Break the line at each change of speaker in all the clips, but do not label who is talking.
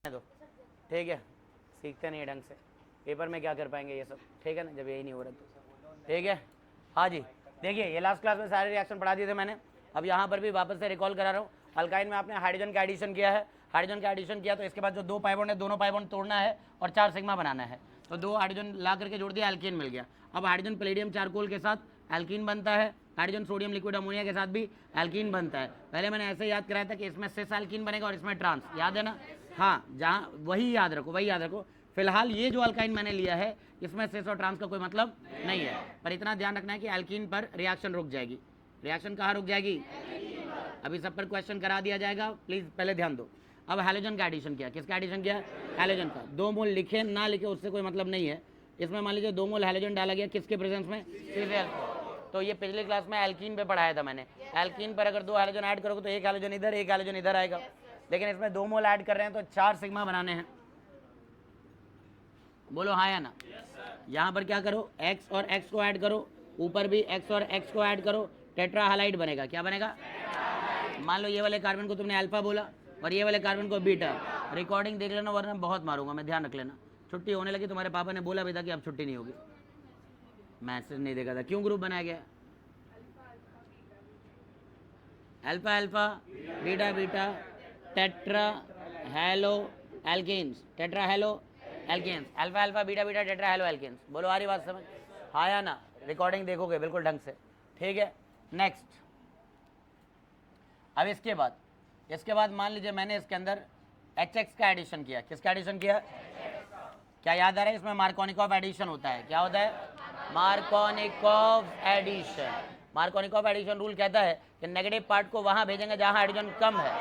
दो, ठीक है। सीखते नहीं ढंग से, पेपर में क्या कर पाएंगे ये सब, ठीक है ना, जब यही नहीं हो रहा तो, ठीक है। हाँ जी, देखिए ये लास्ट क्लास में सारे रिएक्शन पढ़ा दिए थे मैंने, अब यहाँ पर भी वापस से रिकॉल करा रहा हूँ। अल्काइन में आपने हाइड्रोजन का एडिशन किया है, हाइड्रोजन का एडिशन किया तो इसके बाद जो 2 पाई बॉन्ड है, दोनों पाई बॉन्ड तोड़ना है और 4 सिग्मा बनाना है। तो 2 हाइड्रोजन ला करके जोड़ दिया, एल्कीन मिल गया। अब हाइड्रोजन प्लेडियम चारकोल के साथ एल्कीन बनता है, हाइड्रोजन सोडियम लिक्विड अमोनिया के साथ भी एल्कीन बनता है। पहले मैंने ऐसे याद कराया था कि इसमें सिस एल्कीन बनेगा और इसमें ट्रांस, याद है ना। हाँ, जहाँ वही याद रखो, वही याद रखो। फिलहाल ये जो अल्काइन मैंने लिया है इसमें सिस और ट्रांस का कोई मतलब नहीं है, पर इतना ध्यान रखना है कि एल्कीन पर रिएक्शन रुक जाएगी। रिएक्शन कहाँ रुक जाएगी? अभी सब पर क्वेश्चन करा दिया जाएगा, प्लीज पहले ध्यान दो। अब हैलोजन का एडिशन किया, किसका एडिशन किया? हैलोजन का। 2 मोल लिखे ना लिखे उससे कोई मतलब नहीं है। इसमें मान लीजिए 2 मोल हैलोजन डाला गया, किसके प्रेजेंस में? तो ये पिछले क्लास में एल्कीन पे पढ़ाया था मैंने। एल्कीन पर अगर 2 हैलोजन ऐड करोगे तो 1 हैलोजन इधर, 1 हैलोजन इधर आएगा, लेकिन इसमें 2 मोल ऐड कर रहे हैं तो 4 सिग्मा बनाने हैं। बोलो हाँ या ना। यहाँ पर क्या करो, x और x को ऐड करो, ऊपर भी x और x को ऐड करो, टेट्रा हैलाइड बनेगा। क्या बनेगा? मान लो ये वाले कार्बन को तुमने अल्फा बोला और ये वाले कार्बन को बीटा। रिकॉर्डिंग देख लेना वरना बहुत मारूंगा मैं, ध्यान रख लेना। छुट्टी होने लगी, तुम्हारे पापा ने बोला भी था कि अब छुट्टी नहीं होगी। मैसेज नहीं देखा था, क्यों ग्रुप बनाया गया? Alpha alpha beta beta tetra halo alkenes, tetra halo alkenes, alpha alpha beta beta tetra halo alkenes. बोलो आ रही बात समझ? हाँ या ना। रिकॉर्डिंग देखोगे बिल्कुल ढंग से, ठीक है। नेक्स्ट, अब इसके बाद मान लीजिए मैंने इसके अंदर HX का एडिशन किया। किसका एडिशन किया? क्या याद आ रहा है? इसमें मार्कोनिकॉफ एडिशन होता है। क्या होता है? Markovnikov addition. Markovnikov addition rule कहता है कि नेगेटिव पार्ट को वहां भेजेंगे जहां हाइड्रोजन कम है,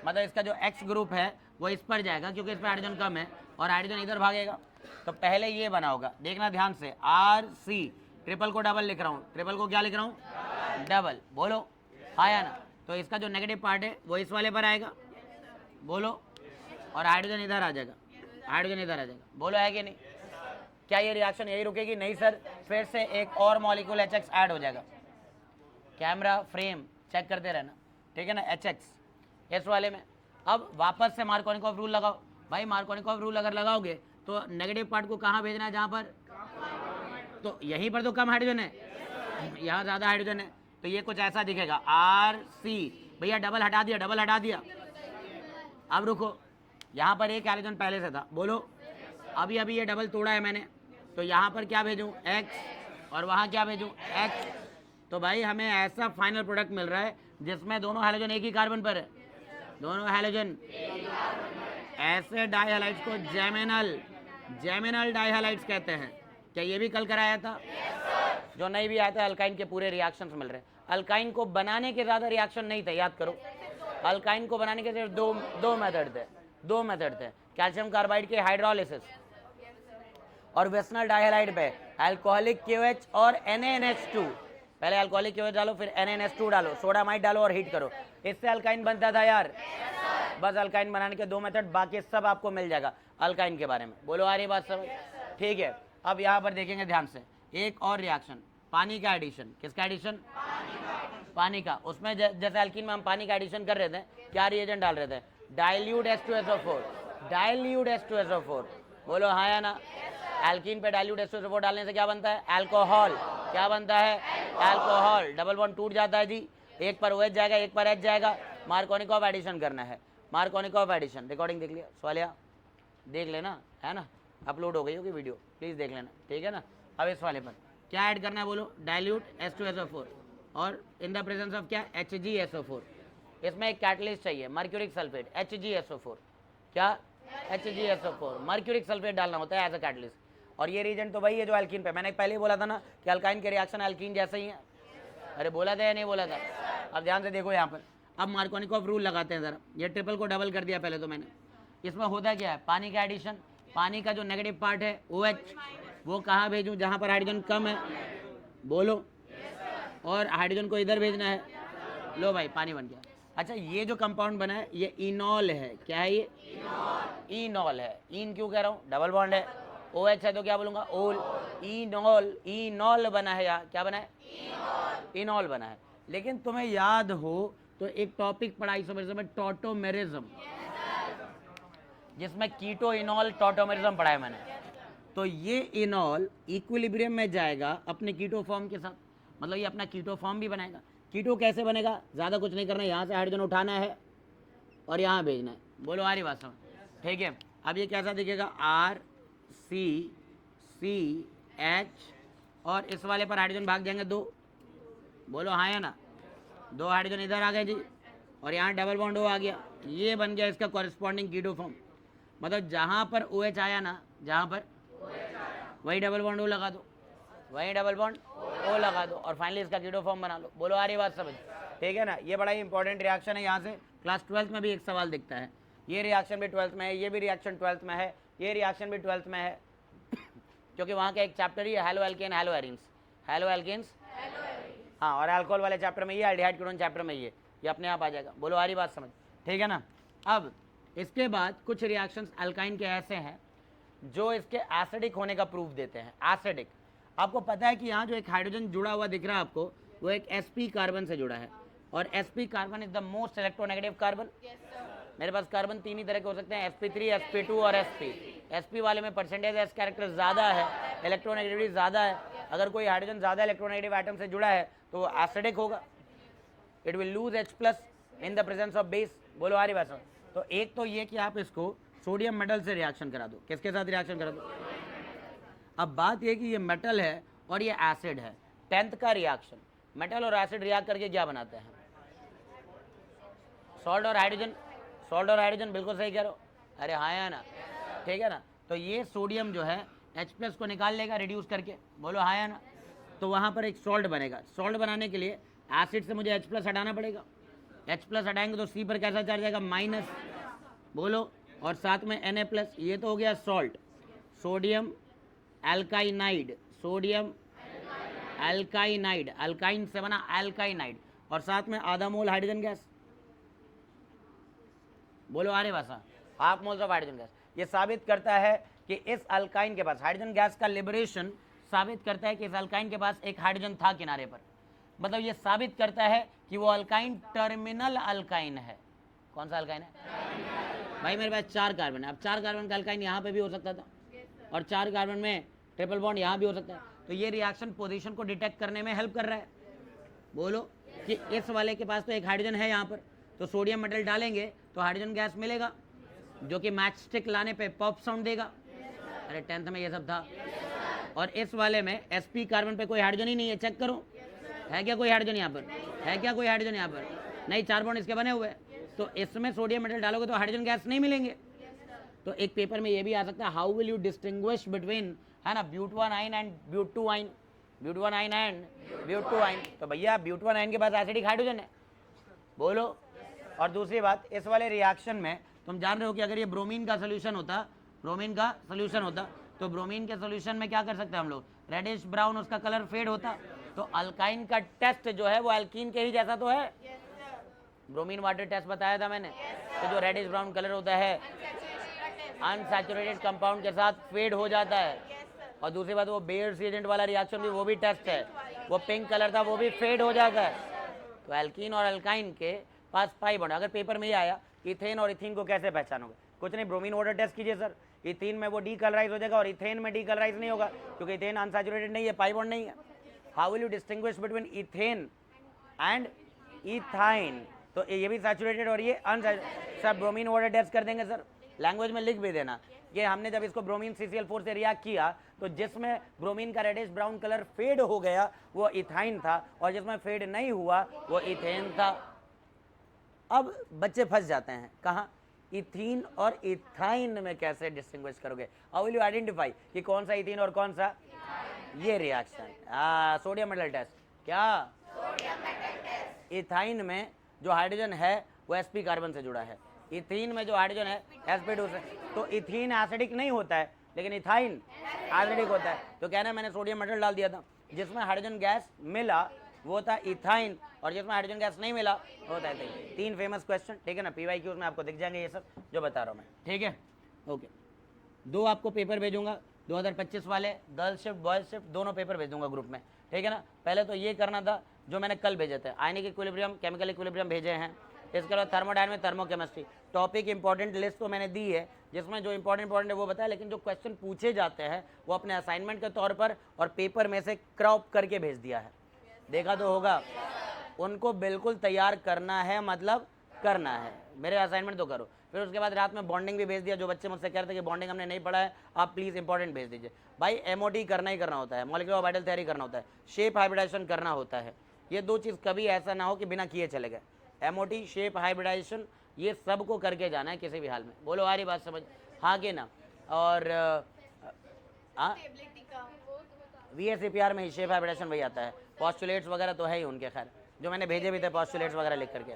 मतलब इसका जो X ग्रुप है वो इस पर जाएगा क्योंकि इसमें हाइड्रोजन कम है और हाइड्रोजन इधर भागेगा। तो पहले ये बना होगा, देखना ध्यान से। RC, ट्रिपल को डबल लिख रहा हूँ, ट्रिपल को क्या लिख रहा हूँ? डबल। बोलो हाँ या ना। तो इसका जो नेगेटिव पार्ट है वो इस वाले पर आएगा, बोलो, और हाइड्रोजन इधर आ जाएगा, हाइड्रोजन इधर आ जाएगा। बोलो है कि नहीं? क्या ये रिएक्शन यही रुकेगी? नहीं सर, फिर से एक और मॉलिक्यूल HX ऐड हो जाएगा। कैमरा फ्रेम चेक करते रहना, ठीक है ना। HX इस वाले में। अब वापस से मार्कोनिकॉफ रूल लगाओ। भाई मार्कोनिकॉफ रूल अगर लगाओगे तो नेगेटिव पार्ट को कहाँ भेजना है? जहाँ पर, तो यहीं पर तो कम हाइड्रोजन है, यहाँ ज़्यादा हाइड्रोजन है, तो ये कुछ ऐसा दिखेगा। RC, भैया डबल हटा दिया, डबल हटा दिया। अब रुको, यहाँ पर एक हाइड्रोजन पहले से था, बोलो। अभी अभी ये डबल तोड़ा है मैंने, तो यहाँ पर क्या भेजूँ? X, और वहाँ क्या भेजूँ? X। तो भाई हमें ऐसा फाइनल प्रोडक्ट मिल रहा है जिसमें दोनों हाइड्रोजन एक ही कार्बन पर है, दोनों हाइड्रोजन। ऐसे डाइहैलाइड्स को जेमिनल डाइहैलाइड्स कहते हैं। क्या ये भी कल कराया था? जो नहीं भी आया था, अल्काइन के पूरे रिएक्शंस मिल रहे हैं। अल्काइन को बनाने के ज़्यादा रिएक्शन नहीं थे, याद करो। अल्काइन को बनाने के सिर्फ दो मेथड थे। कैल्शियम कार्बाइड के हाइड्रोलिसिस और वेस्नल डाइहैलाइड पे अल्कोहलिक KOH और NaNH2। पहले अल्कोहलिक KOH डालो, फिर NaNH2 डालो, सोडामाइड डालो और हीट करो, इससे अल्काइन बनता था यार। बस अल्काइन बनाने के 2 मेथड, बाकी सब आपको मिल जाएगा अल्काइन के बारे में। बोलो आ रही बात समझ? ठीक है। अब यहाँ पर देखेंगे ध्यान से, एक और रिएक्शन, पानी का एडिशन। किसका एडिशन? पानी का। उसमें जैसे अल्कीन में हम पानी का एडिशन कर रहे थे, क्या रिएजेंट डाल रहे थे? Dilute H2SO4, dilute H2SO4। बोलो हाँ या ना। एल्कीन पे डाइल्यूट H2SO4 डालने से क्या बनता है? अल्कोहल। क्या बनता है? अल्कोहल। डबल बॉन्ड टूट जाता है जी, एक पर OH जाएगा, एक पर H जाएगा। मार्कोनिकॉफ एडिशन करना है, मार्कोनिकॉफ एडिशन। रिकॉर्डिंग देख लिया सवालिया? देख लेना, है ना, अपलोड हो गई होगी वीडियो, प्लीज़ देख लेना, ठीक है ना। अब इस वाले पर क्या ऐड करना है? बोलो, डाइल्यूट H2SO4 और इन द प्रेजेंस ऑफ क्या? HgSO4। इसमें एक कैटलिस्ट चाहिए, मर्क्यूरिक सल्फेट, HgSO4। क्या? HgSO4, मर्क्यूरिक सल्फेट डालना होता है एज अ कैटलिस्ट। और ये रीजेंट तो वही है जो एल्कीन पे, मैंने पहले ही बोला था ना कि अल्काइन के रिएक्शन एल्कीन जैसे ही है। अरे बोला था या नहीं बोला था? अब ध्यान से देखो यहाँ पर। अब मार्कोनिकॉफ रूल लगाते हैं ज़रा। ये ट्रिपल को डबल कर दिया पहले तो मैंने। इसमें होता क्या है? पानी का एडिशन। पानी का जो नेगेटिव पार्ट है OH, वो कहाँ भेजूँ? जहाँ पर हाइड्रोजन कम है, बोलो, और हाइड्रोजन को इधर भेजना है। लो भाई पानी बन गया। अच्छा, ये जो कंपाउंड बना है ये इनॉल है। क्या है ये? इनॉल है। इन क्यों कह रहा हूँ? डबल बॉन्ड है, OH है तो क्या बोलूँगा? ओल। इनॉल बना है। यार क्या बना है? इनॉल बना है। लेकिन तुम्हें याद हो तो एक टॉपिक पढ़ा इस समय, टॉटोमेरिज्म। जिसमें कीटो इनॉल टॉटोमेरिज्म पढ़ा है मैंने। तो ये इनॉल इक्विलिब्रियम में जाएगा अपने कीटो फॉर्म के साथ, मतलब ये अपना कीटो फॉर्म भी बनाएगा। कीटो कैसे बनेगा, ज़्यादा कुछ नहीं करना है, यहाँ से हाइड्रोजन उठाना है और यहाँ भेजना है। बोलो आ रही बात समझ, ठीक है। अब ये कैसा दिखेगा, RCCH, और इस वाले पर हाइड्रोजन भाग जाएंगे 2। बोलो हाँ या ना, 2 हाइड्रोजन इधर आ गए जी, और यहाँ डबल बॉन्ड O आ गया। ये बन गया इसका कॉरेस्पॉन्डिंग कीटो फॉर्म। मतलब जहाँ पर OH आया ना, जहाँ पर वही डबल बॉन्ड O लगा दो, वही डबल बॉन्ड O लगा दो, और फाइनली इसका कीटो फॉर्म बना लो। बोलो आ रही बात समझ, ठीक है ना। ये बड़ा ही इंपॉर्टेंट रिएक्शन है, यहाँ से क्लास 12th में भी एक सवाल दिखता है। ये रिएक्शन भी 12th में है, ये भी रिएक्शन 12th में है, ये रिएक्शन भी 12th में है, क्योंकि वहाँ का एक चैप्टर ही है halo alkane halo arenes, halo alkanes, हाँ, और अल्कोहल वाले चैप्टर में ये, एल्डिहाइड कीटोन चैप्टर में ये अपने आप आ जाएगा। बोलो आ रही बात समझ, ठीक है ना। अब इसके बाद कुछ रिएक्शंस अल्काइन के ऐसे हैं जो इसके एसिडिक होने का प्रूफ देते हैं। एसिडिक, आपको पता है कि यहाँ जो एक हाइड्रोजन जुड़ा हुआ दिख रहा है आपको, वो एक sp कार्बन से जुड़ा है, और sp carbon is the most electronegative carbon. मेरे पास कार्बन 3 ही तरह के हो सकते हैं, sp3, sp2 और sp वाले में परसेंटेज एस कैरेक्टर ज़्यादा है, इलेक्ट्रोनेगेटिविटी ज़्यादा है। अगर कोई हाइड्रोजन ज़्यादा इलेक्ट्रोनेगेटिव एटम से जुड़ा है तो वो एसिडिक होगा, it will lose H+ in the presence of base. बोलो आ रही बात समझ। तो एक तो ये कि आप इसको सोडियम मेटल से रिएक्शन करा दो, किसके साथ रिएक्शन करा दो। अब बात ये कि ये मेटल है और ये एसिड है, 10th का रिएक्शन, मेटल और एसिड रिएक्ट करके क्या बनाते हैं, सॉल्ट और हाइड्रोजन। सॉल्ट और हाइड्रोजन, बिल्कुल सही कह रहे हो, अरे हाँ या ना, ठीक है ना। तो ये सोडियम जो है H+ को निकाल लेगा रिड्यूस करके, बोलो हाँ या ना। तो वहाँ पर एक सॉल्ट बनेगा। सॉल्ट बनाने के लिए एसिड से मुझे H+ हटाना पड़ेगा, H+ हटाएंगे तो C पर कैसा चार्ज आएगा, माइनस, बोलो, और साथ में Na+, ये तो हो गया सॉल्ट, सोडियम एल्काइनाइड, सोडियम एल्काइनाइड, अल्काइन से बना एल्काइनाइड, और साथ में आधा मोल हाइड्रोजन गैस। बोलो आ रही भाषा, half moles of hydrogen gas. ये साबित करता है कि इस अल्काइन के पास हाइड्रोजन गैस का लिबरेशन साबित करता है कि इस अल्काइन के पास एक हाइड्रोजन था किनारे पर। मतलब ये साबित करता है कि वो अल्काइन टर्मिनल अल्काइन है। कौन सा अल्काइन है भाई, मेरे पास 4 कार्बन है। अब 4 कार्बन का अल्काइन यहाँ पे भी हो सकता था, और 4 कार्बन में ट्रिपल बॉन्ड यहाँ भी हो सकता है। तो ये रिएक्शन पोजीशन को डिटेक्ट करने में हेल्प कर रहा है। बोलो कि इस वाले के पास तो एक हाइड्रोजन है यहाँ पर, तो सोडियम मेटल डालेंगे तो हाइड्रोजन गैस मिलेगा, जो कि मैच स्टिक लाने पे पॉप साउंड देगा। अरे 10th में ये सब था। और इस वाले में sp कार्बन पे कोई हाइड्रोजन ही नहीं है, चेक करो, है क्या कोई हाइड्रोजन यहाँ पर, है क्या कोई हाइड्रोजन यहाँ पर, नहीं, 4 बॉन्ड इसके बने हुए हैं। तो इसमें सोडियम मेटल डालोगे तो हाइड्रोजन गैस नहीं मिलेंगे। तो एक पेपर में ये भी आ सकता है, how will you distinguish between, है ना, ब्यूट-1 आइन एंड ब्यूट-2 आइन, ब्यूट-1 आइन एंड ब्यूट-2 आइन। तो भैया ब्यूट-1 आइन के पास एसिडिक हाइड्रोजन है, बोलो। और दूसरी बात, इस वाले रिएक्शन में तुम जान रहे हो कि अगर ये ब्रोमीन का सोल्यूशन होता, ब्रोमीन का सोल्यूशन होता, तो ब्रोमीन के सोल्यूशन में क्या कर सकते हैं हम लोग, रेडिश ब्राउन उसका कलर फेड होता। तो अल्काइन का टेस्ट जो है वो अल्कीन के ही जैसा तो है। ब्रोमीन वाटर टेस्ट बताया था मैंने। तो जो रेडिश ब्राउन कलर होता है अनसैचुरेटेड कंपाउंड के साथ फेड हो जाता है। और दूसरी बात, वो बेयर्स एजेंट वाला रिएक्शन भी, वो भी टेस्ट है, वो पिंक कलर था, वो भी फेड हो जाता है। तो एल्कीन और अल्काइन के पास पाई बॉन्ड। अगर पेपर में ये आया इथेन और इथीन को कैसे पहचानोगे, कुछ नहीं, ब्रोमीन वाटर टेस्ट कीजिए सर, इथीन में वो डीकलराइज हो जाएगा और इथेन में डीकलराइज नहीं होगा, क्योंकि इथेन अनसैचुरेटेड नहीं है, पाई बॉन्ड नहीं है। How will you distinguish between ethane and ethyne, तो ये भी सैचुरेटेड और ये unsaturated. Sir bromine water test कर देंगे सर, लैंग्वेज में लिख भी देना। ये हमने जब इसको ब्रोमीन CCl4 से रिएक्ट किया तो जिसमें ब्रोमीन का रेडिश ब्राउन कलर फेड हो गया वो इथाइन था, और जिसमें फेड नहीं हुआ वो इथेन था। अब बच्चे फंस जाते हैं, कहाँ, इथीन और इथाइन में कैसे डिस्टिंग्विश करोगे, हाउ विल यू आइडेंटिफाई कि कौन सा इथीन और कौन सा, ये रिएक्शन, सोडियम मेटल टेस्ट। क्या सोडियम मेटल टेस्ट। इथाइन में जो हाइड्रोजन है वो sp कार्बन से जुड़ा है, इथीन में जो हाइड्रोजन है sp2 से। तो इथीन एसिडिक नहीं होता है, लेकिन इथाइन एसिडिक होता है। तो कहना है मैंने सोडियम मेटल डाल दिया था, जिसमें हाइड्रोजन गैस मिला वो था इथाइन, और जिसमें हाइड्रोजन गैस नहीं मिला वो था इथाइन। 3 फेमस क्वेश्चन, ठीक है ना, PYQs में आपको दिख जाएंगे ये सब जो बता रहा हूँ मैं, ठीक है, ओके। 2 आपको पेपर भेजूंगा 2025 वाले, गर्ल्स शिफ्ट बॉयज शिफ्ट दोनों पेपर भेज दूंगा ग्रुप में, ठीक है ना। पहले तो ये करना था जो मैंने कल भेजे थे, आयनिक इक्विलिब्रियम, केमिकल इक्विलिब्रियम भेजे हैं, इसके अलावा thermodynamics, thermochemistry. Topic important list तो मैंने दी है, जिसमें जो इंपॉर्टेंट है वो बताया, लेकिन जो क्वेश्चन पूछे जाते हैं वो अपने असाइनमेंट के तौर पर और पेपर में से क्रॉप करके भेज दिया है, देखा तो होगा। उनको बिल्कुल तैयार करना है, मतलब करना है। मेरे असाइनमेंट तो करो। फिर उसके बाद रात में बॉन्डिंग भी भेज दिया। जो बच्चे मुझसे कह रहे थे कि बॉन्डिंग हमने नहीं पढ़ा है, आप प्लीज़ इंपॉर्टेंट भेज दीजिए। भाई एमओटी करना ही करना होता है, मॉलिक्यूलर ऑर्बिटल थ्योरी करना होता है, शेप हाइब्रिडाइजेशन करना होता है। ये दो चीज़ कभी ऐसा ना हो कि बिना किए चले गए। एमओटी, शेप हाइब्रिडाइजेशन, ये सबको करके जाना है किसी भी हाल में। बोलो आ रही बात समझ, हाँ कि ना। और हाँ, VSEPR में ही शेप हाइब्रिडाइजेशन वही आता है। पॉस्टुलेट्स वगैरह तो है ही उनके, खैर जो मैंने भेजे भी थे पॉस्टुलेट्स वगैरह लिख करके।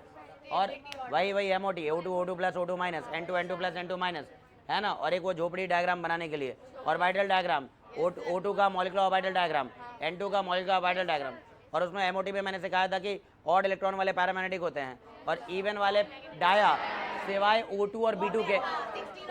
और वही MOT, O2 plus O2 minus, N2 plus N2 minus, है ना। और एक वो झोपड़ी डायग्राम बनाने के लिए ऑर्बिटल डायग्राम, O2 का मॉलिक्यूलर ऑर्बिटल डायग्राम, N2 का मॉलिक्यूलर ऑर्बिटल डायग्राम। और उसमें एमओटी पे मैंने सिखाया था कि ऑड इलेक्ट्रॉन वाले पैरामैग्नेटिक होते हैं और इवन वाले डाया, सिवाय O2 और B2 के।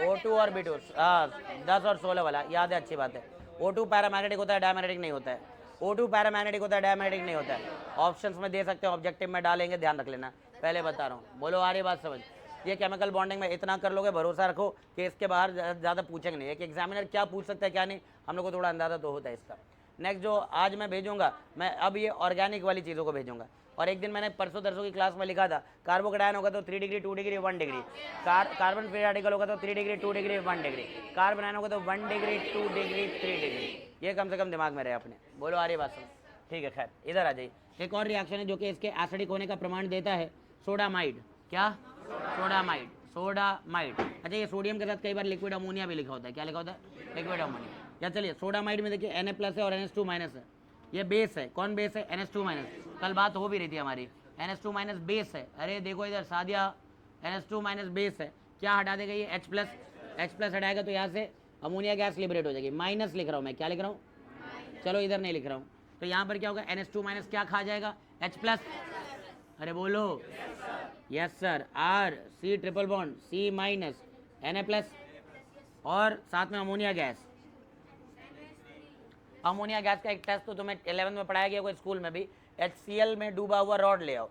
O2 और B2, हाँ 10 और 16 वाला याद है, अच्छी बात है। O2 पैरामैग्नेटिक होता है, डायमैग्नेटिक नहीं होता है। O2 पैरामैग्नेटिक होता है, डायमैग्नेटिक नहीं होता है। ऑप्शंस में दे सकते हो, ऑब्जेक्टिव में डालेंगे, ध्यान रख लेना, पहले बता रहा हूँ। बोलो आ रही बात समझ। ये केमिकल बॉन्डिंग में इतना कर लोगे, भरोसा रखो कि इसके बाहर ज़्यादा पूछेंगे नहीं। एक एग्जामिनर क्या पूछ सकता है क्या नहीं, हम लोग को थोड़ा अंदाजा तो होता है इसका। नेक्स्ट जो आज मैं भेजूंगा, मैं अब ये ऑर्गेनिक वाली चीज़ों को भेजूंगा। और एक दिन मैंने परसों तरसों की क्लास में लिखा था, कार्बोकेटायन होगा तो 3 degree 2 degree 1 degree, carbon free radical होगा तो 3 degree 2 degree 1 degree, carbon ion होगा तो 1 डिग्री 2 डिग्री 3 डिग्री। ये कम से कम दिमाग में रहे अपने। बोलो आ रही बात समझ, ठीक है। खैर इधर आ जाइए। एक और रिएक्शन है जो कि इसके एसिडिक होने का प्रमाण देता है, सोडामाइड। क्या? Sodamide, sodamide. अच्छा, ये सोडियम के साथ कई बार लिक्विड अमोनिया भी लिखा होता है। क्या लिखा होता है? Liquid ammonia. या चलिए, सोडामाइड में देखिए Na प्लस है और NH2 माइनस है। ये बेस है। कौन बेस है? NH2 minus. कल बात हो भी रही थी हमारी, NH2 माइनस बेस है। अरे देखो इधर सादिया, NH2 माइनस बेस है। क्या हटा देगा ये? H plus. H प्लस हटाएगा तो यहाँ से अमोनिया गैस लिबरेट हो जाएगी। माइनस लिख रहा हूँ मैं, क्या लिख रहा हूँ? चलो इधर नहीं लिख रहा हूँ। तो यहाँ पर क्या होगा? NH2 माइनस क्या खा जाएगा? H plus. अरे बोलो yes sir. R C triple bond C minus Na plus और साथ में अमोनिया गैस। अमोनिया गैस का एक टेस्ट तो तुम्हें 11th में पढ़ाया गया कोई स्कूल में भी। HCl में डूबा हुआ रॉड ले आओ,